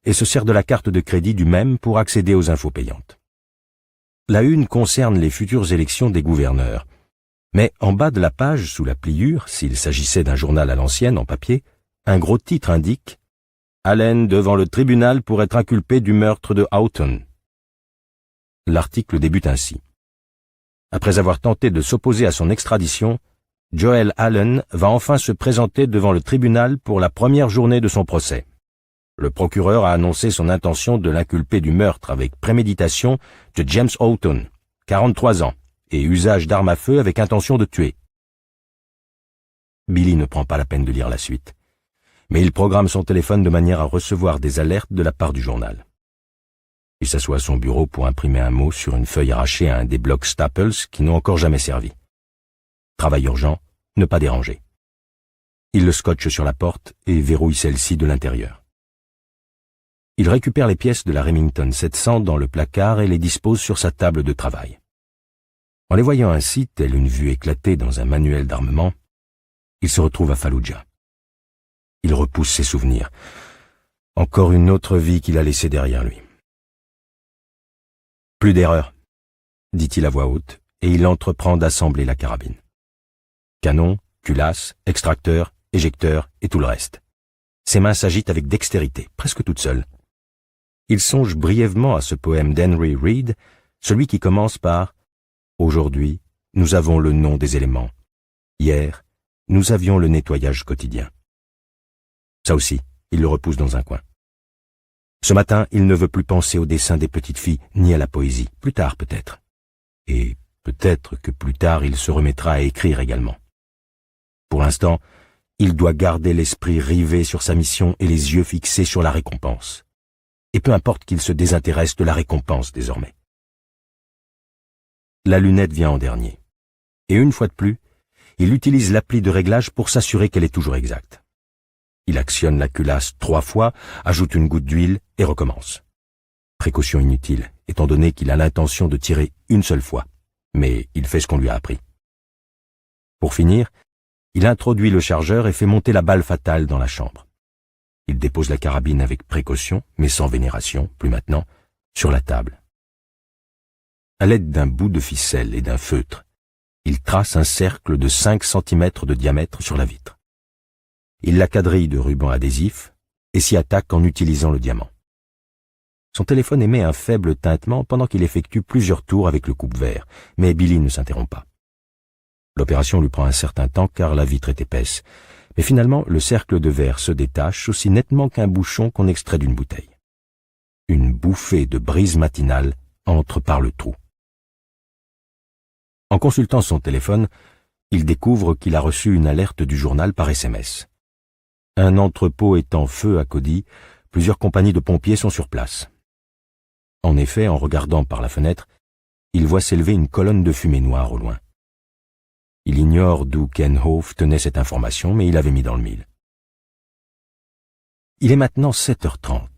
[SPEAKER 1] et se sert de la carte de crédit du même pour accéder aux infos payantes. La une concerne les futures élections des gouverneurs. Mais en bas de la page, sous la pliure, s'il s'agissait d'un journal à l'ancienne en papier, un gros titre indique « Allen devant le tribunal pour être inculpé du meurtre de Houghton ». L'article débute ainsi. Après avoir tenté de s'opposer à son extradition, Joel Allen va enfin se présenter devant le tribunal pour la première journée de son procès. Le procureur a annoncé son intention de l'inculper du meurtre avec préméditation de James Houghton, 43 ans, et usage d'armes à feu avec intention de tuer. Billy ne prend pas la peine de lire la suite, mais il programme son téléphone de manière à recevoir des alertes de la part du journal. Il s'assoit à son bureau pour imprimer un mot sur une feuille arrachée à un des blocs Staples qui n'ont encore jamais servi. Travail urgent, ne pas déranger. Il le scotche sur la porte et verrouille celle-ci de l'intérieur. Il récupère les pièces de la Remington 700 dans le placard et les dispose sur sa table de travail. En les voyant ainsi, telle une vue éclatée dans un manuel d'armement, il se retrouve à Fallujah. Il repousse ses souvenirs. Encore une autre vie qu'il a laissée derrière lui. Plus d'erreur, dit-il à voix haute, et il entreprend d'assembler la carabine. Canon, culasse, extracteur, éjecteur et tout le reste. Ses mains s'agitent avec dextérité, presque toutes seules. Il songe brièvement à ce poème d'Henry Reed, celui qui commence par « Aujourd'hui, nous avons le nom des éléments. Hier, nous avions le nettoyage quotidien. » Ça aussi, il le repousse dans un coin. Ce matin, il ne veut plus penser au dessin des petites filles, ni à la poésie. Plus tard, peut-être. Et peut-être que plus tard, il se remettra à écrire également. Pour l'instant, il doit garder l'esprit rivé sur sa mission et les yeux fixés sur la récompense. Et peu importe qu'il se désintéresse de la récompense désormais. La lunette vient en dernier. Et une fois de plus, il utilise l'appli de réglage pour s'assurer qu'elle est toujours exacte. Il actionne la culasse 3 fois, ajoute une goutte d'huile et recommence. Précaution inutile, étant donné qu'il a l'intention de tirer une seule fois. Mais il fait ce qu'on lui a appris. Pour finir, il introduit le chargeur et fait monter la balle fatale dans la chambre. Il dépose la carabine avec précaution, mais sans vénération, plus maintenant, sur la table. À l'aide d'un bout de ficelle et d'un feutre, il trace un cercle de 5 cm de diamètre sur la vitre. Il la quadrille de ruban adhésif et s'y attaque en utilisant le diamant. Son téléphone émet un faible tintement pendant qu'il effectue plusieurs tours avec le coupe-vert, mais Billy ne s'interrompt pas. L'opération lui prend un certain temps car la vitre est épaisse, mais finalement le cercle de verre se détache aussi nettement qu'un bouchon qu'on extrait d'une bouteille. Une bouffée de brise matinale entre par le trou. En consultant son téléphone, il découvre qu'il a reçu une alerte du journal par SMS. Un entrepôt est en feu à Cody, plusieurs compagnies de pompiers sont sur place. En effet, en regardant par la fenêtre, il voit s'élever une colonne de fumée noire au loin. Il ignore d'où Ken Hofe tenait cette information, mais il avait mis dans le mille. Il est maintenant 7h30,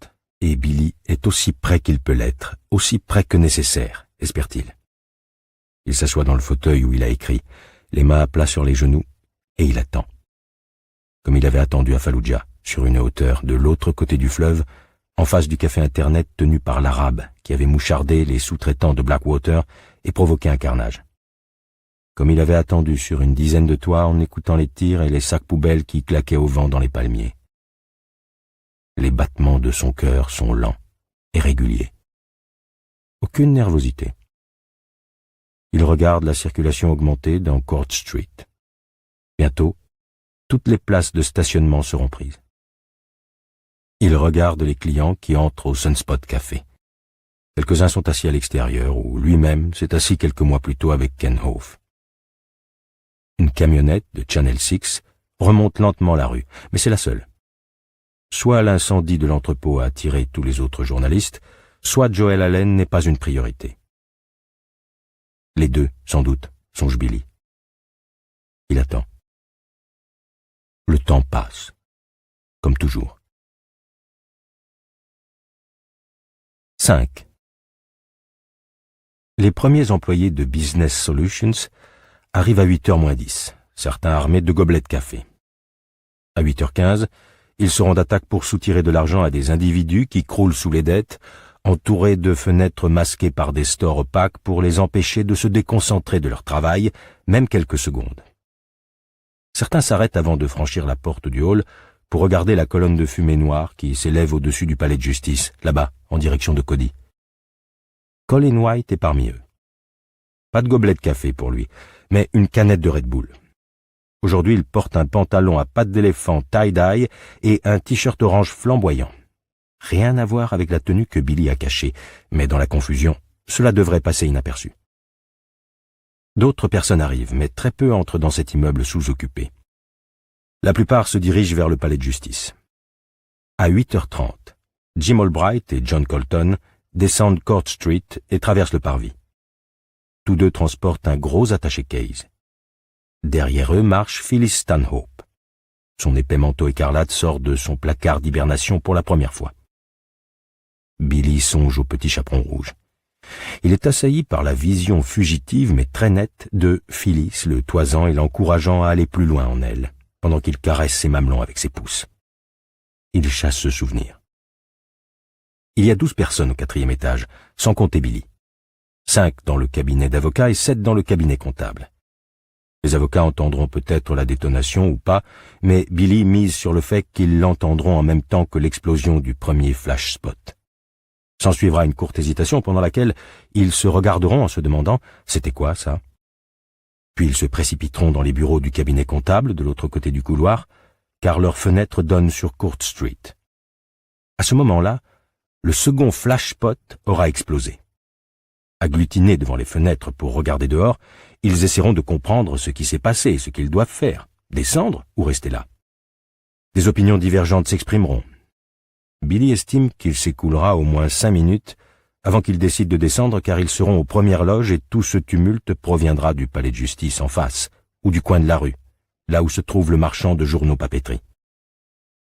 [SPEAKER 1] et Billy est aussi près qu'il peut l'être, aussi près que nécessaire, espère-t-il. Il s'assoit dans le fauteuil où il a écrit, les mains à plat sur les genoux, et il attend. Comme il avait attendu à Fallujah, sur une hauteur de l'autre côté du fleuve, en face du café Internet tenu par l'arabe qui avait mouchardé les sous-traitants de Blackwater et provoqué un carnage. Comme il avait attendu sur une dizaine de toits en écoutant les tirs et les sacs poubelles qui claquaient au vent dans les palmiers. Les battements de son cœur sont lents et réguliers. Aucune nervosité. Il regarde la circulation augmenter dans Court Street. Bientôt, toutes les places de stationnement seront prises. Il regarde les clients qui entrent au Sunspot Café. Quelques-uns sont assis à l'extérieur, où lui-même s'est assis quelques mois plus tôt avec Ken Hoff. Une camionnette de Channel 6 remonte lentement la rue, mais c'est la seule. Soit l'incendie de l'entrepôt a attiré tous les autres journalistes, soit Joel Allen n'est pas une priorité. Les deux, sans doute, songe Billy. Il attend. Le temps passe, comme toujours. 5. Les premiers employés de Business Solutions arrivent à 8h moins 10, certains armés de gobelets de café. À 8h15, ils seront d'attaque pour soutirer de l'argent à des individus qui croulent sous les dettes, entourés de fenêtres masquées par des stores opaques pour les empêcher de se déconcentrer de leur travail, même quelques secondes. Certains s'arrêtent avant de franchir la porte du hall pour regarder la colonne de fumée noire qui s'élève au-dessus du palais de justice, là-bas, en direction de Cody. Colin White est parmi eux. Pas de gobelet de café pour lui, mais une canette de Red Bull. Aujourd'hui, il porte un pantalon à pattes d'éléphant tie-dye et un t-shirt orange flamboyant. Rien à voir avec la tenue que Billy a cachée, mais dans la confusion, cela devrait passer inaperçu. D'autres personnes arrivent, mais très peu entrent dans cet immeuble sous-occupé. La plupart se dirigent vers le palais de justice. À 8h30, Jim Albright et John Colton descendent Court Street et traversent le parvis. Tous deux transportent un gros attaché-case. Derrière eux marche Phyllis Stanhope. Son épais manteau écarlate sort de son placard d'hibernation pour la première fois. Billy songe au petit chaperon rouge. Il est assailli par la vision fugitive mais très nette de Phyllis le toisant et l'encourageant à aller plus loin en elle, pendant qu'il caresse ses mamelons avec ses pouces. Il chasse ce souvenir. Il y a 12 personnes au 4e étage, sans compter Billy. 5 dans le cabinet d'avocat et 7 dans le cabinet comptable. Les avocats entendront peut-être la détonation ou pas, mais Billy mise sur le fait qu'ils l'entendront en même temps que l'explosion du premier flash spot. S'ensuivra une courte hésitation pendant laquelle ils se regarderont en se demandant « C'était quoi, ça ?» Puis ils se précipiteront dans les bureaux du cabinet comptable de l'autre côté du couloir, car leurs fenêtres donnent sur Court Street. À ce moment-là, le second flash spot aura explosé. Agglutinés devant les fenêtres pour regarder dehors, ils essaieront de comprendre ce qui s'est passé et ce qu'ils doivent faire, descendre ou rester là. Des opinions divergentes s'exprimeront. Billy estime qu'il s'écoulera au moins 5 minutes avant qu'ils décident de descendre car ils seront aux premières loges et tout ce tumulte proviendra du palais de justice en face ou du coin de la rue, là où se trouve le marchand de journaux papeterie.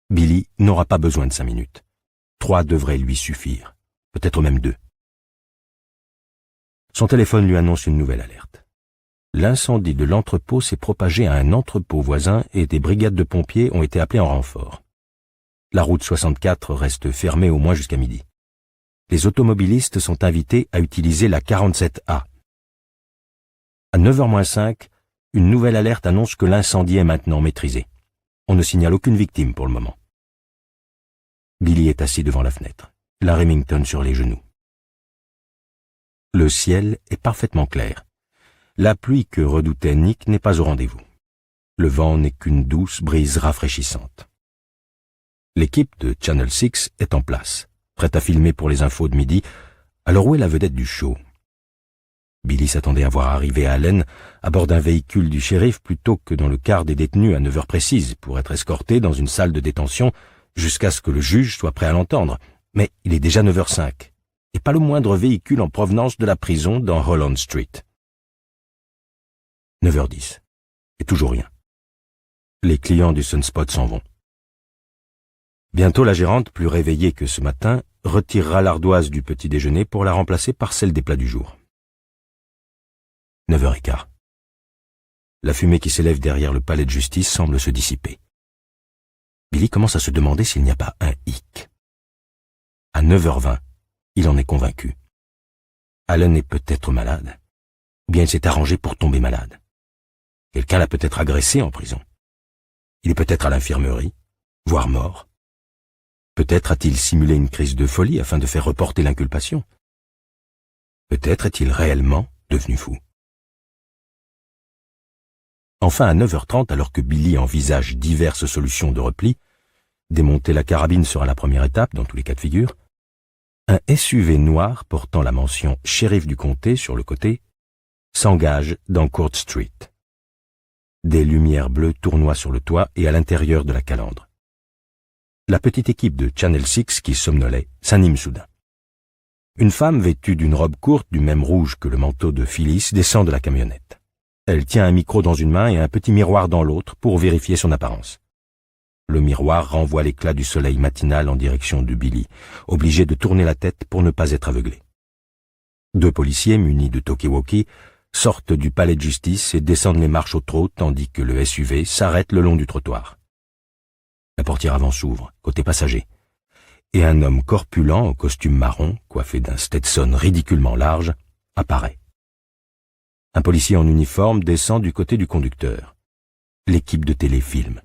[SPEAKER 1] Billy n'aura pas besoin de 5 minutes. 3 devraient lui suffire, peut-être même 2. Son téléphone lui annonce une nouvelle alerte. L'incendie de l'entrepôt s'est propagé à un entrepôt voisin et des brigades de pompiers ont été appelées en renfort. La route 64 reste fermée au moins jusqu'à midi. Les automobilistes sont invités à utiliser la 47A. À 9h-5, une nouvelle alerte annonce que l'incendie est maintenant maîtrisé. On ne signale aucune victime pour le moment. Billy est assis devant la fenêtre, la Remington sur les genoux. Le ciel est parfaitement clair. La pluie que redoutait Nick n'est pas au rendez-vous. Le vent n'est qu'une douce brise rafraîchissante. L'équipe de Channel 6 est en place, prête à filmer pour les infos de midi, alors où est la vedette du show? Billy s'attendait à voir arriver Allen à bord d'un véhicule du shérif plutôt que dans le car des détenus à 9h précises pour être escorté dans une salle de détention jusqu'à ce que le juge soit prêt à l'entendre. Mais il est déjà 9h05 et pas le moindre véhicule en provenance de la prison dans Holland Street. 9h10 et toujours rien. Les clients du Sunspot s'en vont. Bientôt la gérante, plus réveillée que ce matin, retirera l'ardoise du petit déjeuner pour la remplacer par celle des plats du jour. 9h15. La fumée qui s'élève derrière le palais de justice semble se dissiper. Billy commence à se demander s'il n'y a pas un hic. À 9h20, il en est convaincu. Allen est peut-être malade, ou bien il s'est arrangé pour tomber malade. Quelqu'un l'a peut-être agressé en prison. Il est peut-être à l'infirmerie, voire mort. Peut-être a-t-il simulé une crise de folie afin de faire reporter l'inculpation. Peut-être est-il réellement devenu fou. Enfin, à 9h30, alors que Billy envisage diverses solutions de repli, démonter la carabine sera la première étape dans tous les cas de figure, Un SUV noir portant la mention « Shérif du comté » sur le côté s'engage dans Court Street. Des lumières bleues tournoient sur le toit et à l'intérieur de la calandre. La petite équipe de Channel 6 qui somnolait s'anime soudain. Une femme vêtue d'une robe courte du même rouge que le manteau de Phyllis descend de la camionnette. Elle tient un micro dans une main et un petit miroir dans l'autre pour vérifier son apparence. Le miroir renvoie l'éclat du soleil matinal en direction de Billy, obligé de tourner la tête pour ne pas être aveuglé. Deux policiers munis de talkie-walkie sortent du palais de justice et descendent les marches au trot tandis que le SUV s'arrête le long du trottoir. La portière avant s'ouvre, côté passager, et un homme corpulent en costume marron, coiffé d'un Stetson ridiculement large, apparaît. Un policier en uniforme descend du côté du conducteur. L'équipe de télé filme.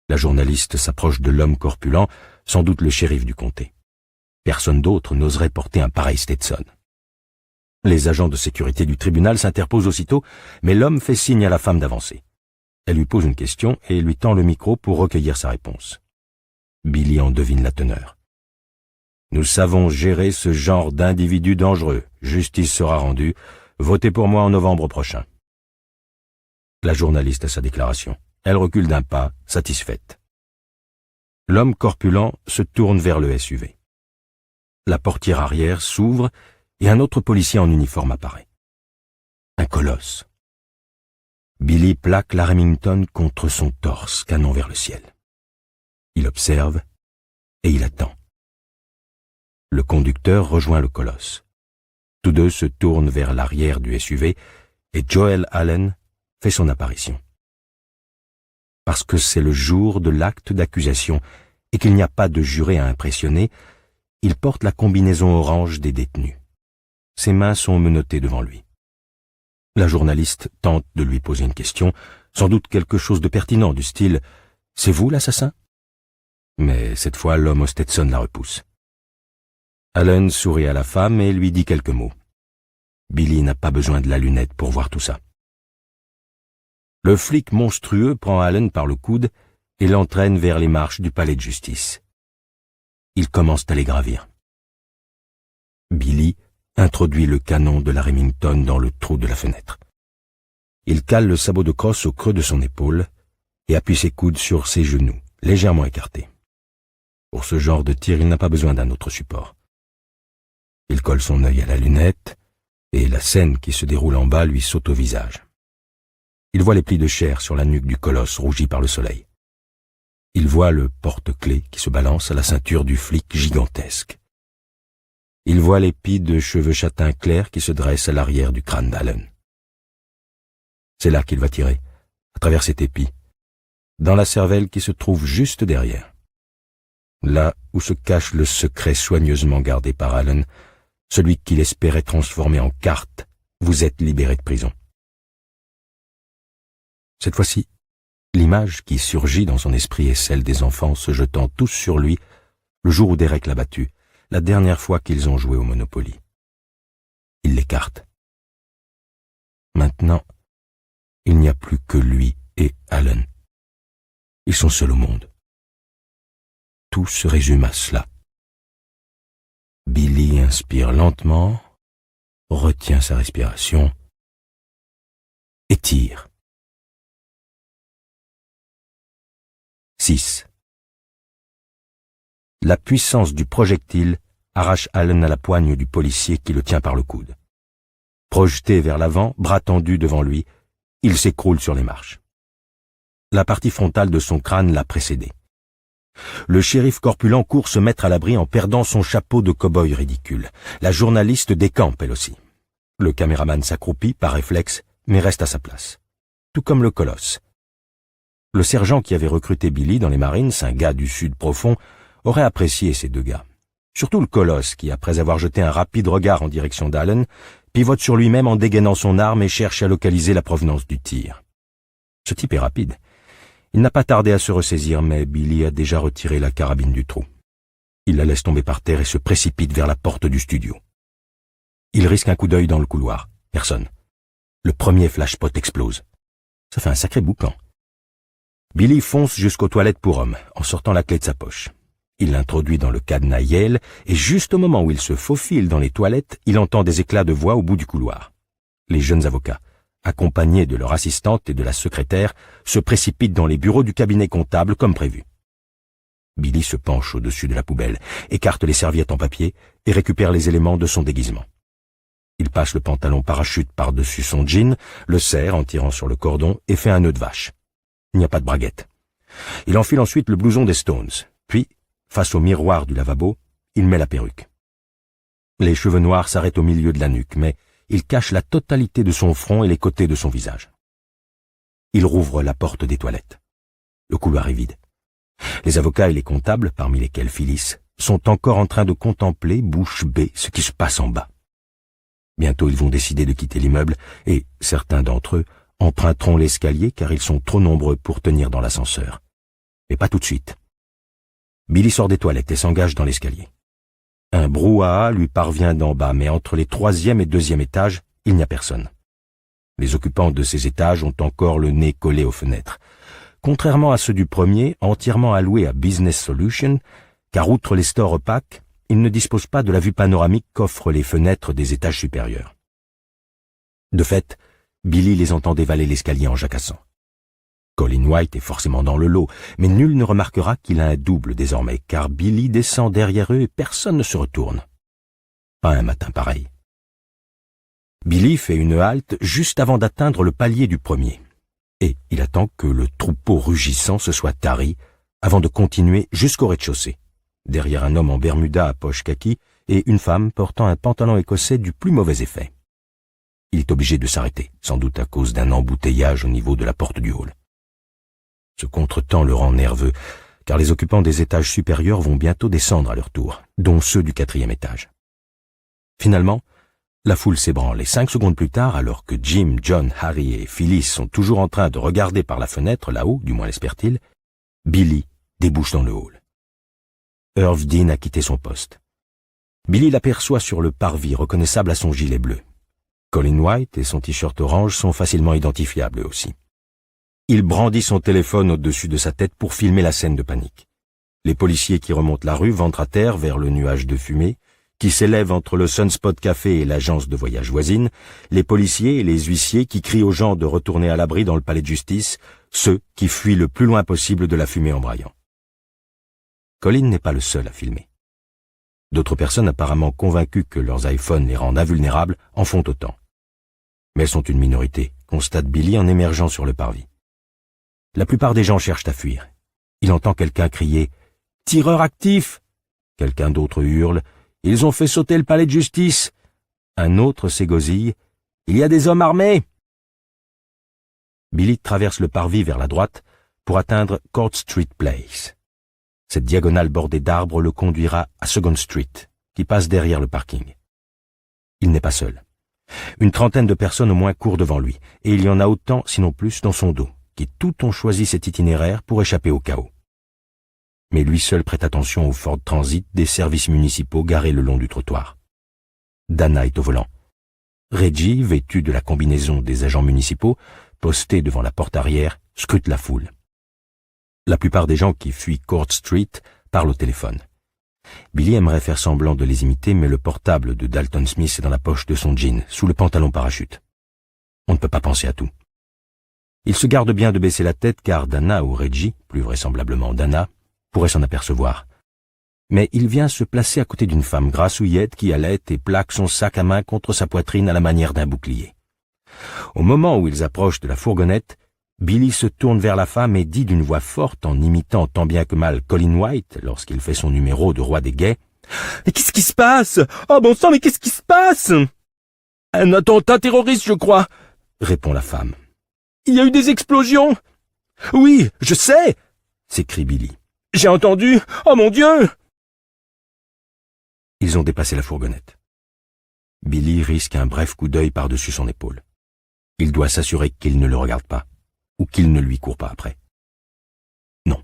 [SPEAKER 1] La journaliste s'approche de l'homme corpulent, sans doute le shérif du comté. Personne d'autre n'oserait porter un pareil Stetson. Les agents de sécurité du tribunal s'interposent aussitôt, mais l'homme fait signe à la femme d'avancer. Elle lui pose une question et lui tend le micro pour recueillir sa réponse. Billy en devine la teneur. « Nous savons gérer ce genre d'individus dangereux. Justice sera rendue. Votez pour moi en novembre prochain. » La journaliste a sa déclaration. Elle recule d'un pas, satisfaite. L'homme corpulent se tourne vers le SUV. La portière arrière s'ouvre et un autre policier en uniforme apparaît. Un colosse. Billy plaque la Remington contre son torse, canon vers le ciel. Il observe et il attend. Le conducteur rejoint le colosse. Tous deux se tournent vers l'arrière du SUV et Joel Allen fait son apparition. Parce que c'est le jour de l'acte d'accusation et qu'il n'y a pas de juré à impressionner, il porte la combinaison orange des détenus. Ses mains sont menottées devant lui. La journaliste tente de lui poser une question, sans doute quelque chose de pertinent du style « C'est vous l'assassin ?» Mais cette fois, l'homme au Stetson la repousse. Allen sourit à la femme et lui dit quelques mots. Billy n'a pas besoin de la lunette pour voir tout ça. Le flic monstrueux prend Allen par le coude et l'entraîne vers les marches du palais de justice. Ils commencent à les gravir. Billy introduit le canon de la Remington dans le trou de la fenêtre. Il cale le sabot de crosse au creux de son épaule et appuie ses coudes sur ses genoux, légèrement écartés. Pour ce genre de tir, il n'a pas besoin d'un autre support. Il colle son œil à la lunette et la scène qui se déroule en bas lui saute au visage. Il voit les plis de chair sur la nuque du colosse rougi par le soleil. Il voit le porte-clés qui se balance à la ceinture du flic gigantesque. Il voit l'épi de cheveux châtains clairs qui se dresse à l'arrière du crâne d'Allen. C'est là qu'il va tirer, à travers cet épi, dans la cervelle qui se trouve juste derrière. Là où se cache le secret soigneusement gardé par Allen, celui qu'il espérait transformer en carte, vous êtes libéré de prison. Cette fois-ci, l'image qui surgit dans son esprit est celle des enfants se jetant tous sur lui le jour où Derek l'a battu, la dernière fois qu'ils ont joué au Monopoly. Il l'écarte. Maintenant, il n'y a plus que lui et Allen. Ils sont seuls au monde. Tout se résume à cela. Billy inspire lentement, retient sa respiration et tire. 6. La puissance du projectile arrache Allen à la poigne du policier qui le tient par le coude. Projeté vers l'avant, bras tendus devant lui, il s'écroule sur les marches. La partie frontale de son crâne l'a précédé. Le shérif corpulent court se mettre à l'abri en perdant son chapeau de cow-boy ridicule. La journaliste décampe elle aussi. Le caméraman s'accroupit par réflexe, mais reste à sa place. Tout comme le colosse. Le sergent qui avait recruté Billy dans les Marines, un gars du sud profond, aurait apprécié ces deux gars. Surtout le colosse qui, après avoir jeté un rapide regard en direction d'Allen, pivote sur lui-même en dégainant son arme et cherche à localiser la provenance du tir. Ce type est rapide. Il n'a pas tardé à se ressaisir, mais Billy a déjà retiré la carabine du trou. Il la laisse tomber par terre et se précipite vers la porte du studio. Il risque un coup d'œil dans le couloir. Personne. Le premier flashpot explose. Ça fait un sacré boucan. Billy fonce jusqu'aux toilettes pour hommes, en sortant la clé de sa poche. Il l'introduit dans le cadenas Yale, et juste au moment où il se faufile dans les toilettes, il entend des éclats de voix au bout du couloir. Les jeunes avocats, accompagnés de leur assistante et de la secrétaire, se précipitent dans les bureaux du cabinet comptable comme prévu. Billy se penche au-dessus de la poubelle, écarte les serviettes en papier et récupère les éléments de son déguisement. Il passe le pantalon parachute par-dessus son jean, le serre en tirant sur le cordon et fait un nœud de vache. Il n'y a pas de braguette. Il enfile ensuite le blouson des Stones, puis, face au miroir du lavabo, il met la perruque. Les cheveux noirs s'arrêtent au milieu de la nuque, mais il cache la totalité de son front et les côtés de son visage. Il rouvre la porte des toilettes. Le couloir est vide. Les avocats et les comptables, parmi lesquels Phyllis, sont encore en train de contempler, bouche bée, ce qui se passe en bas. Bientôt ils vont décider de quitter l'immeuble et, certains d'entre eux, emprunteront l'escalier car ils sont trop nombreux pour tenir dans l'ascenseur. Mais pas tout de suite. Billy sort des toilettes et s'engage dans l'escalier. Un brouhaha lui parvient d'en bas, mais entre les 3e et 2e étages, il n'y a personne. Les occupants de ces étages ont encore le nez collé aux fenêtres. Contrairement à ceux du premier, entièrement alloués à Business Solutions, car outre les stores opaques, ils ne disposent pas de la vue panoramique qu'offrent les fenêtres des étages supérieurs. De fait, Billy les entend dévaler l'escalier en jacassant. Colin White est forcément dans le lot, mais nul ne remarquera qu'il a un double désormais, car Billy descend derrière eux et personne ne se retourne. Pas un matin pareil. Billy fait une halte juste avant d'atteindre le palier du premier, et il attend que le troupeau rugissant se soit tari avant de continuer jusqu'au rez-de-chaussée, derrière un homme en bermuda à poche kaki et une femme portant un pantalon écossais du plus mauvais effet. Il est obligé de s'arrêter, sans doute à cause d'un embouteillage au niveau de la porte du hall. Ce contretemps le rend nerveux, car les occupants des étages supérieurs vont bientôt descendre à leur tour, dont ceux du 4e étage. Finalement, la foule s'ébranle et 5 secondes plus tard, alors que Jim, John, Harry et Phyllis sont toujours en train de regarder par la fenêtre là-haut, du moins l'espère-t-il, Billy débouche dans le hall. Irv Dean a quitté son poste. Billy l'aperçoit sur le parvis, reconnaissable à son gilet bleu. Colin White et son t-shirt orange sont facilement identifiables eux aussi. Il brandit son téléphone au-dessus de sa tête pour filmer la scène de panique. Les policiers qui remontent la rue ventrent à terre vers le nuage de fumée, qui s'élève entre le Sunspot Café et l'agence de voyage voisine, les policiers et les huissiers qui crient aux gens de retourner à l'abri dans le palais de justice, ceux qui fuient le plus loin possible de la fumée embrayant. Colin n'est pas le seul à filmer. D'autres personnes apparemment convaincues que leurs iPhones les rendent invulnérables en font autant. Mais elles sont une minorité, constate Billy en émergeant sur le parvis. La plupart des gens cherchent à fuir. Il entend quelqu'un crier « Tireur actif !» Quelqu'un d'autre hurle « Ils ont fait sauter le palais de justice !» Un autre s'égosille « Il y a des hommes armés !» Billy traverse le parvis vers la droite pour atteindre Court Street Place. Cette diagonale bordée d'arbres le conduira à Second Street, qui passe derrière le parking. Il n'est pas seul. Une trentaine de personnes au moins courent devant lui, et il y en a autant, sinon plus, dans son dos, qui tout ont choisi cet itinéraire pour échapper au chaos. Mais lui seul prête attention au Ford Transit des services municipaux garés le long du trottoir. Dana est au volant. Reggie, vêtu de la combinaison des agents municipaux, posté devant la porte arrière, scrute la foule. La plupart des gens qui fuient Court Street parlent au téléphone. Billy aimerait faire semblant de les imiter, mais le portable de Dalton Smith est dans la poche de son jean, sous le pantalon parachute. On ne peut pas penser à tout. Il se garde bien de baisser la tête car Dana ou Reggie, plus vraisemblablement Dana, pourrait s'en apercevoir. Mais il vient se placer à côté d'une femme grassouillette qui allait et plaque son sac à main contre sa poitrine à la manière d'un bouclier. Au moment où ils approchent de la fourgonnette, Billy se tourne vers la femme et dit d'une voix forte, en imitant tant bien que mal Colin White lorsqu'il fait son numéro de roi des gays, « Mais qu'est-ce qui se passe? Oh bon sang, mais qu'est-ce qui se passe ?»« Un attentat terroriste, je crois, » répond la femme. « Il y a eu des explosions !»« Oui, je sais !» s'écrie Billy. « J'ai entendu! Oh mon Dieu !» Ils ont dépassé la fourgonnette. Billy risque un bref coup d'œil par-dessus son épaule. Il doit s'assurer qu'il ne le regarde pas, ou qu'il ne lui court pas après. Non.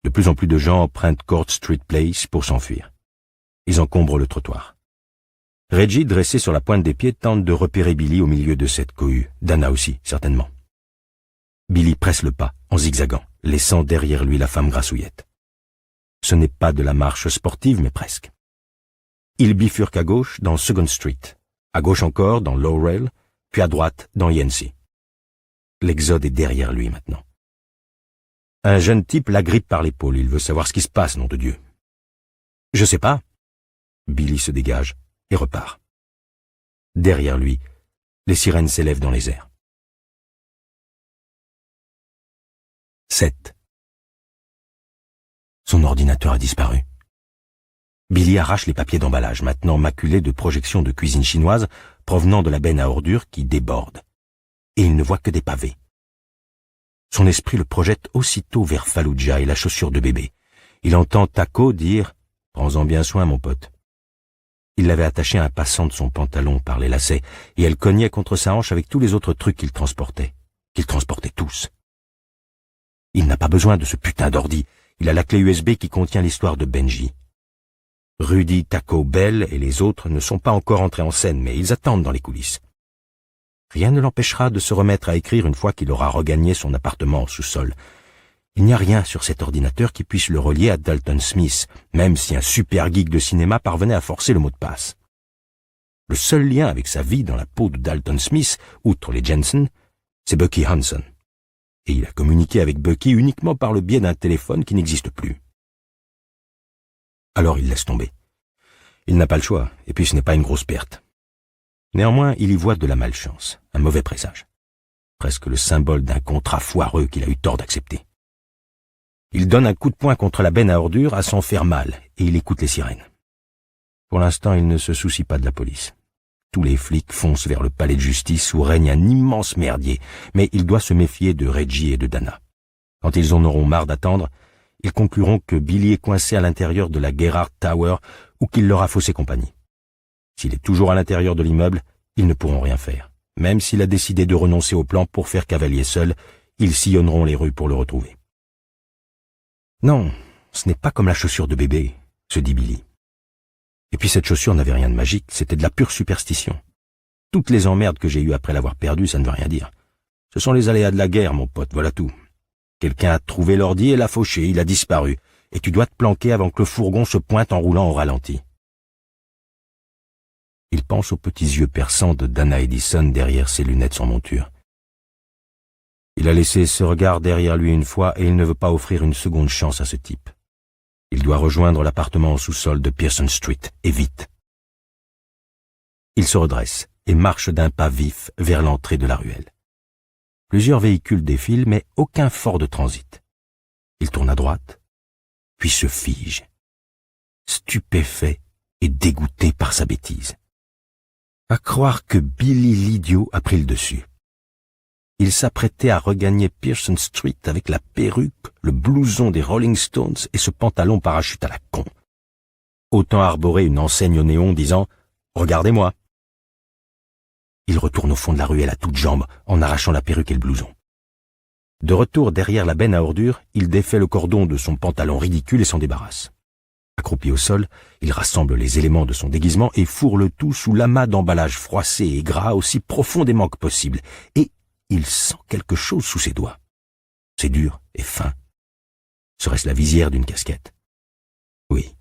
[SPEAKER 1] De plus en plus de gens empruntent Court Street Place pour s'enfuir. Ils encombrent le trottoir. Reggie, dressé sur la pointe des pieds, tente de repérer Billy au milieu de cette cohue. Dana aussi, certainement. Billy presse le pas, en zigzagant, laissant derrière lui la femme grassouillette. Ce n'est pas de la marche sportive, mais presque. Il bifurque à gauche dans Second Street, à gauche encore dans Laurel, puis à droite dans Yancey. L'exode est derrière lui maintenant. Un jeune type l'agrippe par l'épaule. Il veut savoir ce qui se passe, nom de Dieu. « Je sais pas. » Billy se dégage et repart. Derrière lui, les sirènes s'élèvent dans les airs. 7. Son ordinateur a disparu. Billy arrache les papiers d'emballage, maintenant maculés de projections de cuisine chinoise provenant de la benne à ordures qui déborde. Et il ne voit que des pavés. Son esprit le projette aussitôt vers Fallujah et la chaussure de bébé. Il entend Taco dire « Prends-en bien soin, mon pote ». Il l'avait attachée à un passant de son pantalon par les lacets, et elle cognait contre sa hanche avec tous les autres trucs qu'ils transportaient tous. Il n'a pas besoin de ce putain d'ordi, il a la clé USB qui contient l'histoire de Benji. Rudy, Taco, Bell et les autres ne sont pas encore entrés en scène, mais ils attendent dans les coulisses. Rien ne l'empêchera de se remettre à écrire une fois qu'il aura regagné son appartement au sous-sol. Il n'y a rien sur cet ordinateur qui puisse le relier à Dalton Smith, même si un super geek de cinéma parvenait à forcer le mot de passe. Le seul lien avec sa vie dans la peau de Dalton Smith, outre les Jensen, c'est Bucky Hanson. Et il a communiqué avec Bucky uniquement par le biais d'un téléphone qui n'existe plus. Alors il laisse tomber. Il n'a pas le choix, et puis ce n'est pas une grosse perte. Néanmoins, il y voit de la malchance, un mauvais présage. Presque le symbole d'un contrat foireux qu'il a eu tort d'accepter. Il donne un coup de poing contre la benne à ordures à s'en faire mal, et il écoute les sirènes. Pour l'instant, il ne se soucie pas de la police. Tous les flics foncent vers le palais de justice où règne un immense merdier, mais il doit se méfier de Reggie et de Dana. Quand ils en auront marre d'attendre, ils concluront que Billy est coincé à l'intérieur de la Gerrard Tower ou qu'il leur a faussé compagnie. S'il est toujours à l'intérieur de l'immeuble, ils ne pourront rien faire. Même s'il a décidé de renoncer au plan pour faire cavalier seul, ils sillonneront les rues pour le retrouver. Non, ce n'est pas comme la chaussure de bébé, se dit Billy. Et puis cette chaussure n'avait rien de magique, c'était de la pure superstition. Toutes les emmerdes que j'ai eues après l'avoir perdue, ça ne veut rien dire. Ce sont les aléas de la guerre, mon pote, voilà tout. Quelqu'un a trouvé l'ordi et l'a fauché, il a disparu, et tu dois te planquer avant que le fourgon se pointe en roulant au ralenti. Il pense aux petits yeux perçants de Dana Edison derrière ses lunettes sans monture. Il a laissé ce regard derrière lui une fois et il ne veut pas offrir une seconde chance à ce type. Il doit rejoindre l'appartement au sous-sol de Pearson Street, et vite. Il se redresse et marche d'un pas vif vers l'entrée de la ruelle. Plusieurs véhicules défilent, mais aucun fort de transit. Il tourne à droite, puis se fige, stupéfait et dégoûté par sa bêtise. À croire que Billy l'idiot a pris le dessus. Il s'apprêtait à regagner Pearson Street avec la perruque, le blouson des Rolling Stones et ce pantalon parachute à la con. Autant arborer une enseigne au néon disant « Regardez-moi ». Il retourne au fond de la ruelle à toutes jambes en arrachant la perruque et le blouson. De retour derrière la benne à ordures, il défait le cordon de son pantalon ridicule et s'en débarrasse. Accroupi au sol, il rassemble les éléments de son déguisement et fourre le tout sous l'amas d'emballage froissé et gras aussi profondément que possible. Et il sent quelque chose sous ses doigts. C'est dur et fin. Serait-ce la visière d'une casquette? Oui.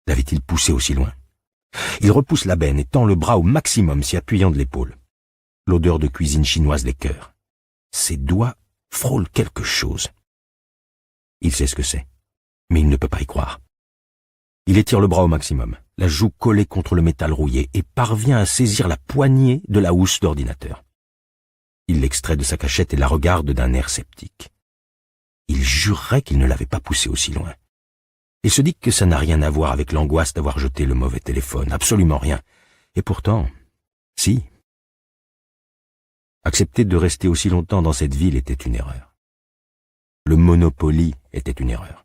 [SPEAKER 1] L'avait-il poussé aussi loin? Il repousse la benne et tend le bras au maximum, s'y appuyant de l'épaule. L'odeur de cuisine chinoise l'écœure. Ses doigts frôlent quelque chose. Il sait ce que c'est, mais il ne peut pas y croire. Il étire le bras au maximum, la joue collée contre le métal rouillé, et parvient à saisir la poignée de la housse d'ordinateur. Il l'extrait de sa cachette et la regarde d'un air sceptique. Il jurerait qu'il ne l'avait pas poussé aussi loin. Il se dit que ça n'a rien à voir avec l'angoisse d'avoir jeté le mauvais téléphone, absolument rien. Et pourtant, si. Accepter de rester aussi longtemps dans cette ville était une erreur. Le Monopoly était une erreur.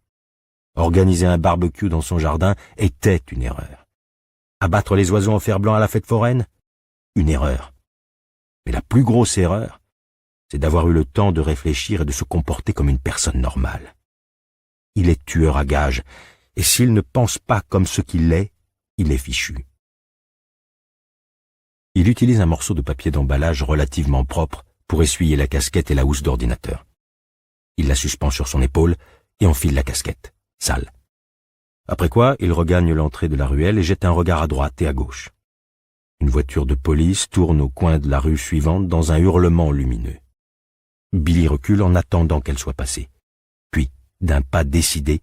[SPEAKER 1] Organiser un barbecue dans son jardin était une erreur. Abattre les oiseaux en fer-blanc à la fête foraine? Une erreur. Mais la plus grosse erreur, c'est d'avoir eu le temps de réfléchir et de se comporter comme une personne normale. Il est tueur à gages, et s'il ne pense pas comme ce qu'il est, il est fichu. Il utilise un morceau de papier d'emballage relativement propre pour essuyer la casquette et la housse d'ordinateur. Il la suspend sur son épaule et enfile la casquette, sale, Après quoi, il regagne l'entrée de la ruelle et jette un regard à droite et à gauche. Une voiture de police tourne au coin de la rue suivante dans un hurlement lumineux. Billy recule en attendant qu'elle soit passée. Puis, d'un pas décidé,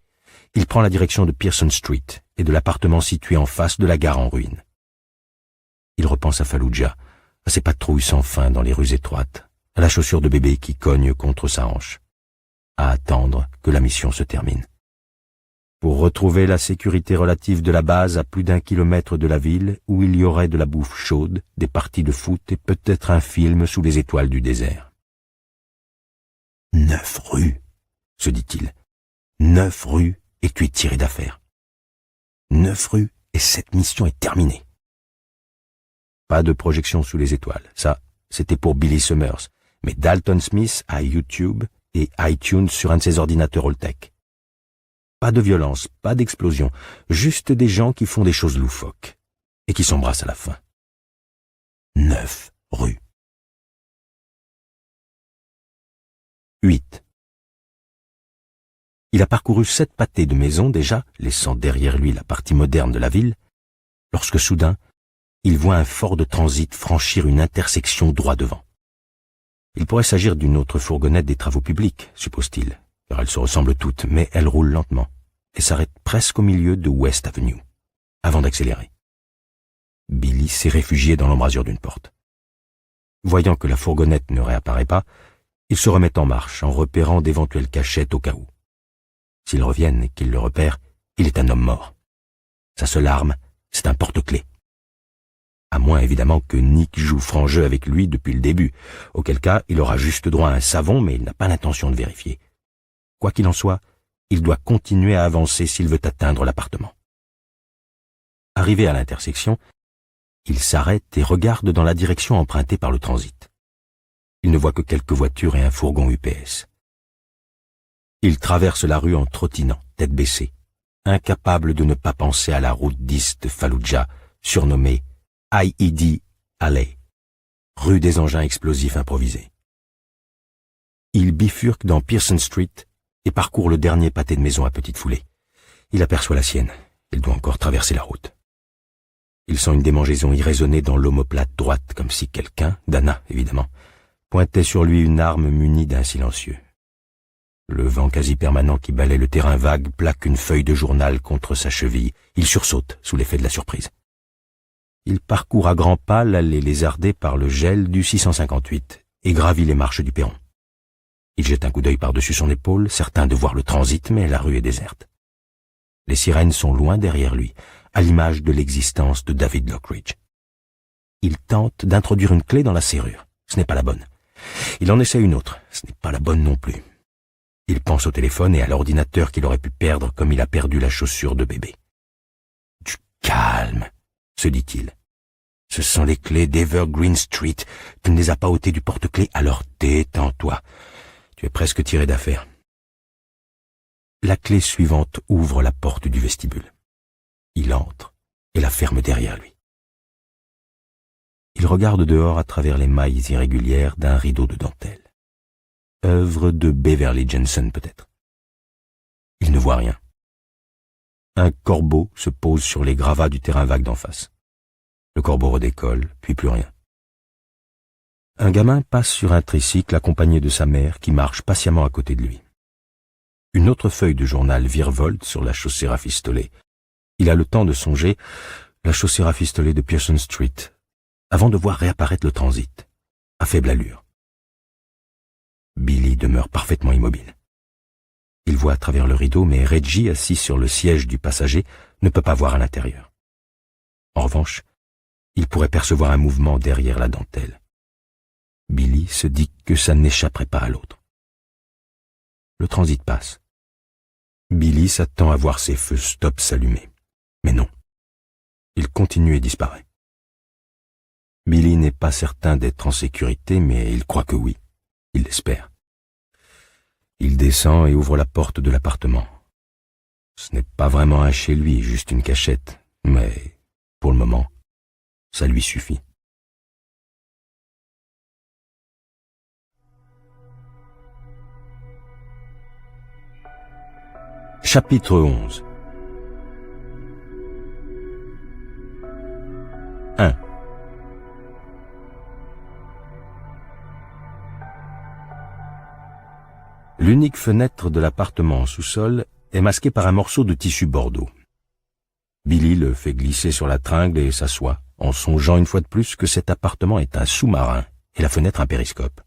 [SPEAKER 1] il prend la direction de Pearson Street et de l'appartement situé en face de la gare en ruine. Il repense à Fallujah, à ses patrouilles sans fin dans les rues étroites, à la chaussure de bébé qui cogne contre sa hanche, à attendre que la mission se termine. Pour retrouver la sécurité relative de la base à plus d'1 kilomètre de la ville, où il y aurait de la bouffe chaude, des parties de foot et peut-être un film sous les étoiles du désert. 9 rues, se dit-il. 9 rues et tu es tiré d'affaire. 9 rues et cette mission est terminée. Pas de projection sous les étoiles, ça, c'était pour Billy Summers, mais Dalton Smith a YouTube et iTunes sur un de ses ordinateurs Holtec. Pas de violence, pas d'explosion, juste des gens qui font des choses loufoques et qui s'embrassent à la fin. 9 rues. 8. Il a parcouru 7 pâtés de maisons déjà, laissant derrière lui la partie moderne de la ville, lorsque soudain, il voit un Ford Transit franchir une intersection droit devant. Il pourrait s'agir d'une autre fourgonnette des travaux publics, suppose-t-il, car elles se ressemblent toutes, mais elle roule lentement et s'arrête presque au milieu de West Avenue, avant d'accélérer. Billy s'est réfugié dans l'embrasure d'une porte. Voyant que la fourgonnette ne réapparaît pas, il se remet en marche en repérant d'éventuelles cachettes au cas où. S'ils reviennent et qu'ils le repèrent, il est un homme mort. Sa seule arme, c'est un porte-clés. À moins évidemment que Nick joue franc jeu avec lui depuis le début, auquel cas il aura juste droit à un savon, mais il n'a pas l'intention de vérifier. Quoi qu'il en soit, il doit continuer à avancer s'il veut atteindre l'appartement. Arrivé à l'intersection, il s'arrête et regarde dans la direction empruntée par le transit. Il ne voit que quelques voitures et un fourgon UPS. Il traverse la rue en trottinant, tête baissée, incapable de ne pas penser à la route 10 de Fallujah, surnommée IED Alley, rue des engins explosifs improvisés. Il bifurque dans Pearson Street et parcourt le dernier pâté de maison à petite foulée. Il aperçoit la sienne. Il doit encore traverser la route. Il sent une démangeaison irraisonnée dans l'omoplate droite, comme si quelqu'un, Dana évidemment, pointait sur lui une arme munie d'un silencieux. Le vent quasi permanent qui balaie le terrain vague plaque une feuille de journal contre sa cheville. Il sursaute sous l'effet de la surprise. Il parcourt à grands pas l'allée lézardée par le gel du 658 et gravit les marches du perron. Il jette un coup d'œil par-dessus son épaule, certain de voir le transit, mais la rue est déserte. Les sirènes sont loin derrière lui, à l'image de l'existence de David Lockridge. Il tente d'introduire une clé dans la serrure. Ce n'est pas la bonne. Il en essaie une autre. Ce n'est pas la bonne non plus. Il pense au téléphone et à l'ordinateur qu'il aurait pu perdre comme il a perdu la chaussure de bébé. Du calme, se dit-il. Ce sont les clés d'Evergreen Street. Tu ne les as pas ôtées du porte-clés, alors détends-toi. Tu es presque tiré d'affaire. La clé suivante ouvre la porte du vestibule. Il entre et la ferme derrière lui. Il regarde dehors à travers les mailles irrégulières d'un rideau de dentelle. Œuvre de Beverly Jensen peut-être. Il ne voit rien. Un corbeau se pose sur les gravats du terrain vague d'en face. Le corbeau redécolle, puis plus rien. Un gamin passe sur un tricycle accompagné de sa mère qui marche patiemment à côté de lui. Une autre feuille de journal virevolte sur la chaussée rafistolée. Il a le temps de songer la chaussée rafistolée de Pearson Street, avant de voir réapparaître le transit, à faible allure. Billy demeure parfaitement immobile. Il voit à travers le rideau, mais Reggie, assis sur le siège du passager, ne peut pas voir à l'intérieur. En revanche, il pourrait percevoir un mouvement derrière la dentelle. Billy se dit que ça n'échapperait pas à l'autre. Le transit passe. Billy s'attend à voir ses feux stop s'allumer. Mais non. Il continue et disparaît. Billy n'est pas certain d'être en sécurité, mais il croit que oui. Il l'espère. Il descend et ouvre la porte de l'appartement. Ce n'est pas vraiment un chez lui, juste une cachette, mais, pour le moment, ça lui suffit. Chapitre 11. L'unique fenêtre de l'appartement en sous-sol est masquée par un morceau de tissu bordeaux. Billy le fait glisser sur la tringle et s'assoit, en songeant une fois de plus que cet appartement est un sous-marin et la fenêtre un périscope.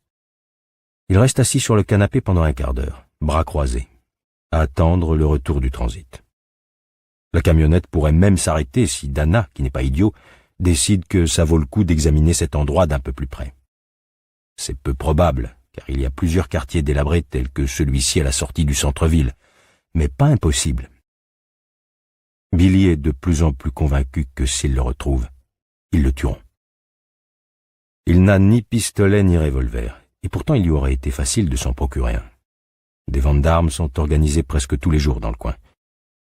[SPEAKER 1] Il reste assis sur le canapé pendant un quart d'heure, bras croisés, à attendre le retour du transit. La camionnette pourrait même s'arrêter si Dana, qui n'est pas idiot, décide que ça vaut le coup d'examiner cet endroit d'un peu plus près. C'est peu probable, car il y a plusieurs quartiers délabrés tels que celui-ci à la sortie du centre-ville, mais pas impossible. Billy est de plus en plus convaincu que s'ils le retrouvent, ils le tueront. Il n'a ni pistolet ni revolver, et pourtant il lui aurait été facile de s'en procurer un. Des ventes d'armes sont organisées presque tous les jours dans le coin.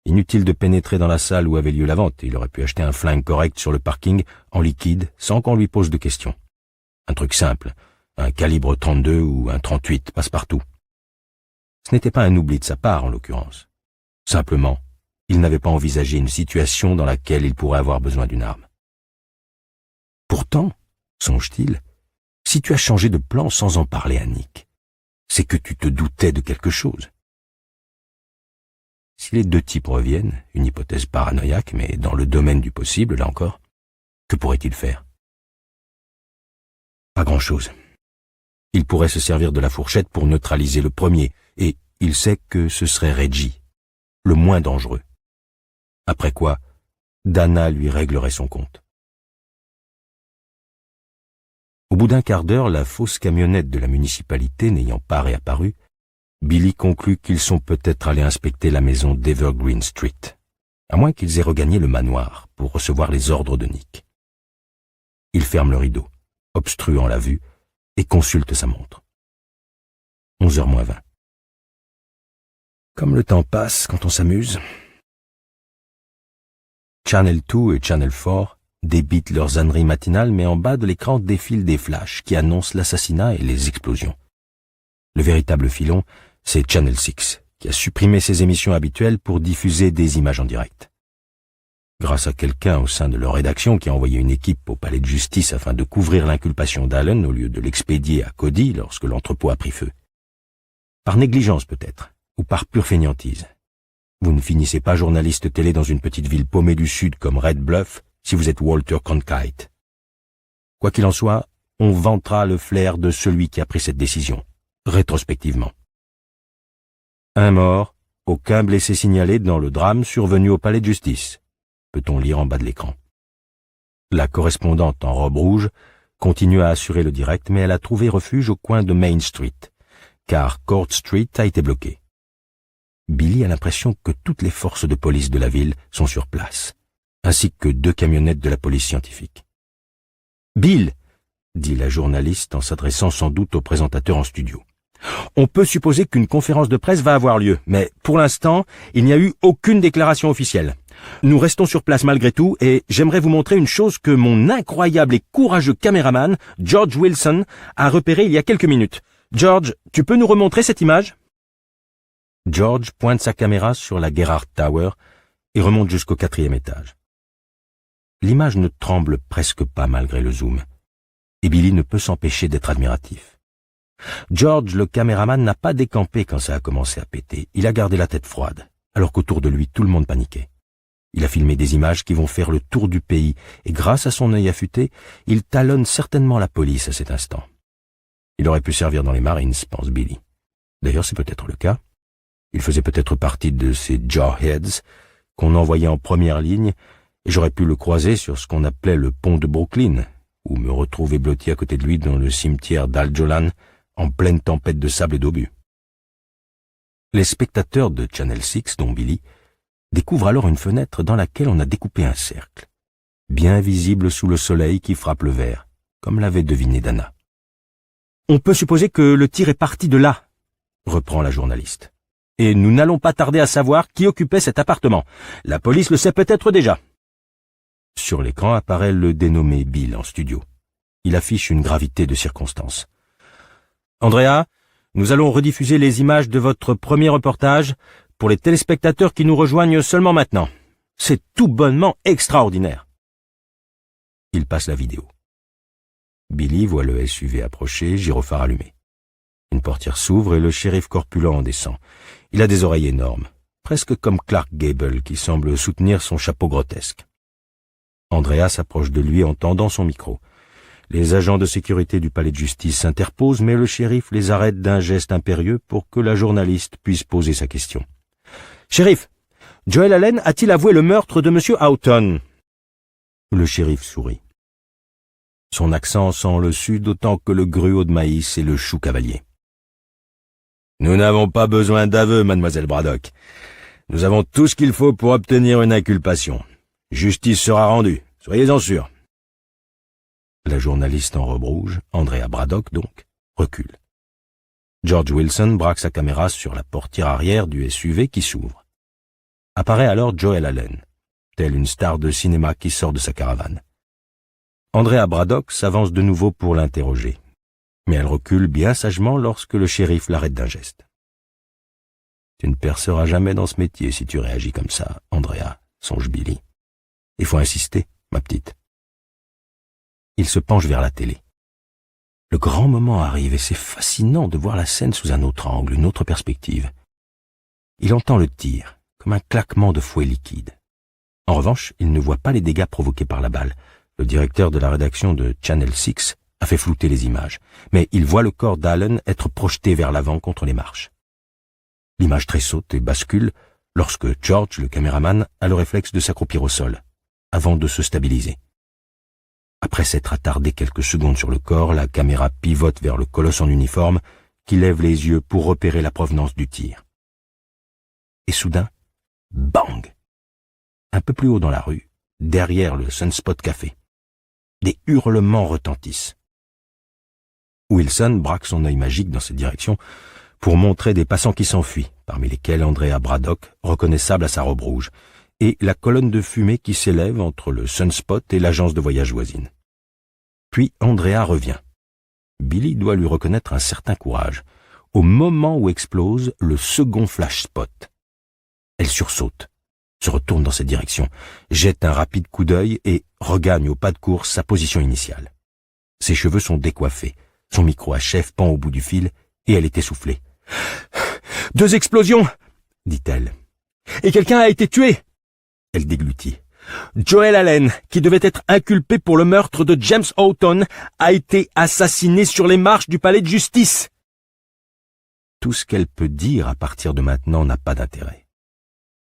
[SPEAKER 1] Inutile de pénétrer dans la salle où avait lieu la vente, il aurait pu acheter un flingue correct sur le parking, en liquide, sans qu'on lui pose de questions. Un truc simple, un calibre 32 ou un 38, passe-partout. Ce n'était pas un oubli de sa part, en l'occurrence. Simplement, il n'avait pas envisagé une situation dans laquelle il pourrait avoir besoin d'une arme. Pourtant, songe-t-il, si tu as changé de plan sans en parler à Nick, c'est que tu te doutais de quelque chose. Si les deux types reviennent, une hypothèse paranoïaque, mais dans le domaine du possible, là encore, que pourrait-il faire? Pas grand-chose. Il pourrait se servir de la fourchette pour neutraliser le premier, et il sait que ce serait Reggie, le moins dangereux. Après quoi, Dana lui réglerait son compte. Au bout d'un quart d'heure, la fausse camionnette de la municipalité n'ayant pas réapparu, Billy conclut qu'ils sont peut-être allés inspecter la maison d'Evergreen Street, à moins qu'ils aient regagné le manoir pour recevoir les ordres de Nick. Il ferme le rideau, obstruant la vue, et consulte sa montre. 11h moins 20. Comme le temps passe quand on s'amuse. Channel 2 et Channel 4 débitent leurs âneries matinales, mais en bas de l'écran défilent des flashs qui annoncent l'assassinat et les explosions. Le véritable filon, c'est Channel 6, qui a supprimé ses émissions habituelles pour diffuser des images en direct. Grâce à quelqu'un au sein de leur rédaction qui a envoyé une équipe au palais de justice afin de couvrir l'inculpation d'Allen au lieu de l'expédier à Cody lorsque l'entrepôt a pris feu. Par négligence peut-être, ou par pure fainéantise. Vous ne finissez pas journaliste télé dans une petite ville paumée du sud comme Red Bluff si vous êtes Walter Cronkite. Quoi qu'il en soit, on vantera le flair de celui qui a pris cette décision, rétrospectivement. Un mort, aucun blessé signalé dans le drame survenu au palais de justice, peut-on lire en bas de l'écran. La correspondante en robe rouge continue à assurer le direct, mais elle a trouvé refuge au coin de Main Street, car Court Street a été bloqué. Billy a l'impression que toutes les forces de police de la ville sont sur place, ainsi que 2 camionnettes de la police scientifique. « Bill !» dit la journaliste en s'adressant sans doute au présentateur en studio. On peut supposer qu'une conférence de presse va avoir lieu, mais pour l'instant, il n'y a eu aucune déclaration officielle. Nous restons sur place malgré tout et j'aimerais vous montrer une chose que mon incroyable et courageux caméraman, George Wilson, a repérée il y a quelques minutes. George, tu peux nous remontrer cette image? George pointe sa caméra sur la Gerrard Tower et remonte jusqu'au 4e étage. L'image ne tremble presque pas malgré le zoom, et Billy ne peut s'empêcher d'être admiratif. George, le caméraman, n'a pas décampé quand ça a commencé à péter. Il a gardé la tête froide, alors qu'autour de lui, tout le monde paniquait. Il a filmé des images qui vont faire le tour du pays, et grâce à son œil affûté, il talonne certainement la police à cet instant. Il aurait pu servir dans les Marines, pense Billy. D'ailleurs, c'est peut-être le cas. Il faisait peut-être partie de ces jawheads qu'on envoyait en première ligne, et j'aurais pu le croiser sur ce qu'on appelait le pont de Brooklyn, ou me retrouver blotti à côté de lui dans le cimetière d'Aljolan, en pleine tempête de sable et d'obus. Les spectateurs de Channel 6, dont Billy, découvrent alors une fenêtre dans laquelle on a découpé un cercle, bien visible sous le soleil qui frappe le verre, comme l'avait deviné Dana. « On peut supposer que le tir est parti de là, » reprend la journaliste. « Et nous n'allons pas tarder à savoir qui occupait cet appartement. La police le sait peut-être déjà. » Sur l'écran apparaît le dénommé Bill en studio. Il affiche une gravité de circonstance. Andrea, nous allons rediffuser les images de votre premier reportage pour les téléspectateurs qui nous rejoignent seulement maintenant. C'est tout bonnement extraordinaire. Il passe la vidéo. Billy voit le SUV approcher, gyrophare allumé. Une portière s'ouvre et le shérif corpulent en descend. Il a des oreilles énormes, presque comme Clark Gable qui semble soutenir son chapeau grotesque. Andrea s'approche de lui en tendant son micro. Les agents de sécurité du palais de justice s'interposent, mais le shérif les arrête d'un geste impérieux pour que la journaliste puisse poser sa question. « Shérif, Joel Allen a-t-il avoué le meurtre de M. Houghton ?» Le shérif sourit. Son accent sent le sud autant que le gruau de maïs et le chou cavalier. « Nous n'avons pas besoin d'aveu, mademoiselle Braddock. Nous avons tout ce qu'il faut pour obtenir une inculpation. Justice sera rendue, soyez-en sûrs. » La journaliste en robe rouge, Andrea Braddock donc, recule. George Wilson braque sa caméra sur la portière arrière du SUV qui s'ouvre. Apparaît alors Joel Allen, telle une star de cinéma qui sort de sa caravane. Andrea Braddock s'avance de nouveau pour l'interroger, mais elle recule bien sagement lorsque le shérif l'arrête d'un geste. « Tu ne perceras jamais dans ce métier si tu réagis comme ça, Andrea, songe Billy. Il faut insister, ma petite. » Il se penche vers la télé. Le grand moment arrive et c'est fascinant de voir la scène sous un autre angle, une autre perspective. Il entend le tir, comme un claquement de fouet liquide. En revanche, il ne voit pas les dégâts provoqués par la balle. Le directeur de la rédaction de Channel 6 a fait flouter les images, mais il voit le corps d'Allen être projeté vers l'avant contre les marches. L'image tressaute et bascule lorsque George, le caméraman, a le réflexe de s'accroupir au sol, avant de se stabiliser. Après s'être attardé quelques secondes sur le corps, la caméra pivote vers le colosse en uniforme qui lève les yeux pour repérer la provenance du tir. Et soudain, bang! Un peu plus haut dans la rue, derrière le Sunspot Café. Des hurlements retentissent. Wilson braque son œil magique dans cette direction pour montrer des passants qui s'enfuient, parmi lesquels Andrea Braddock, reconnaissable à sa robe rouge, et la colonne de fumée qui s'élève entre le Sunspot et l'agence de voyage voisine. Puis Andrea revient. Billy doit lui reconnaître un certain courage, au moment où explose le second flash spot. Elle sursaute, se retourne dans cette direction, jette un rapide coup d'œil et regagne au pas de course sa position initiale. Ses cheveux sont décoiffés, son micro à chef pend au bout du fil et elle est essoufflée. « 2 explosions !» dit-elle. « Et quelqu'un a été tué !» Elle déglutit. « Joel Allen, qui devait être inculpé pour le meurtre de James Houghton, a été assassiné sur les marches du palais de justice. » Tout ce qu'elle peut dire à partir de maintenant n'a pas d'intérêt.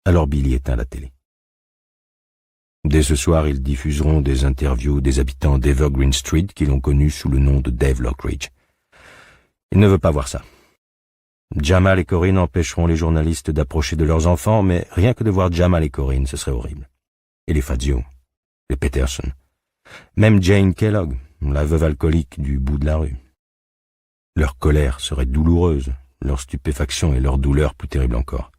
[SPEAKER 1] Alors Billy éteint la télé. Dès ce soir, ils diffuseront des interviews des habitants d'Evergreen Street qui l'ont connu sous le nom de Dave Lockridge. Il ne veut pas voir ça. Jamal et Corinne empêcheront les journalistes d'approcher de leurs enfants, mais rien que de voir Jamal et Corinne, ce serait horrible. Et les Fazio, les Peterson, même Jane Kellogg, la veuve alcoolique du bout de la rue. Leur colère serait douloureuse, leur stupéfaction et leur douleur plus terrible encore.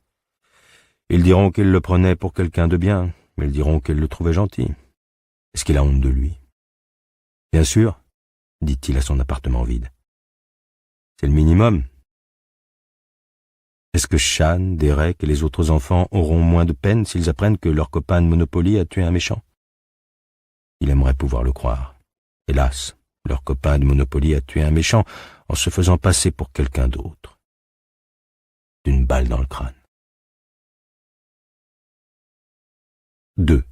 [SPEAKER 1] Ils diront qu'ils le prenaient pour quelqu'un de bien, mais ils diront qu'ils le trouvaient gentil. Est-ce qu'il a honte de lui? Bien sûr, dit-il à son appartement vide. C'est le minimum. Est-ce que Shan, Derek et les autres enfants auront moins de peine s'ils apprennent que leur copain de Monopoly a tué un méchant? Il aimerait pouvoir le croire. Hélas, leur copain de Monopoly a tué un méchant en se faisant passer pour quelqu'un d'autre. D'une balle dans le crâne. 2.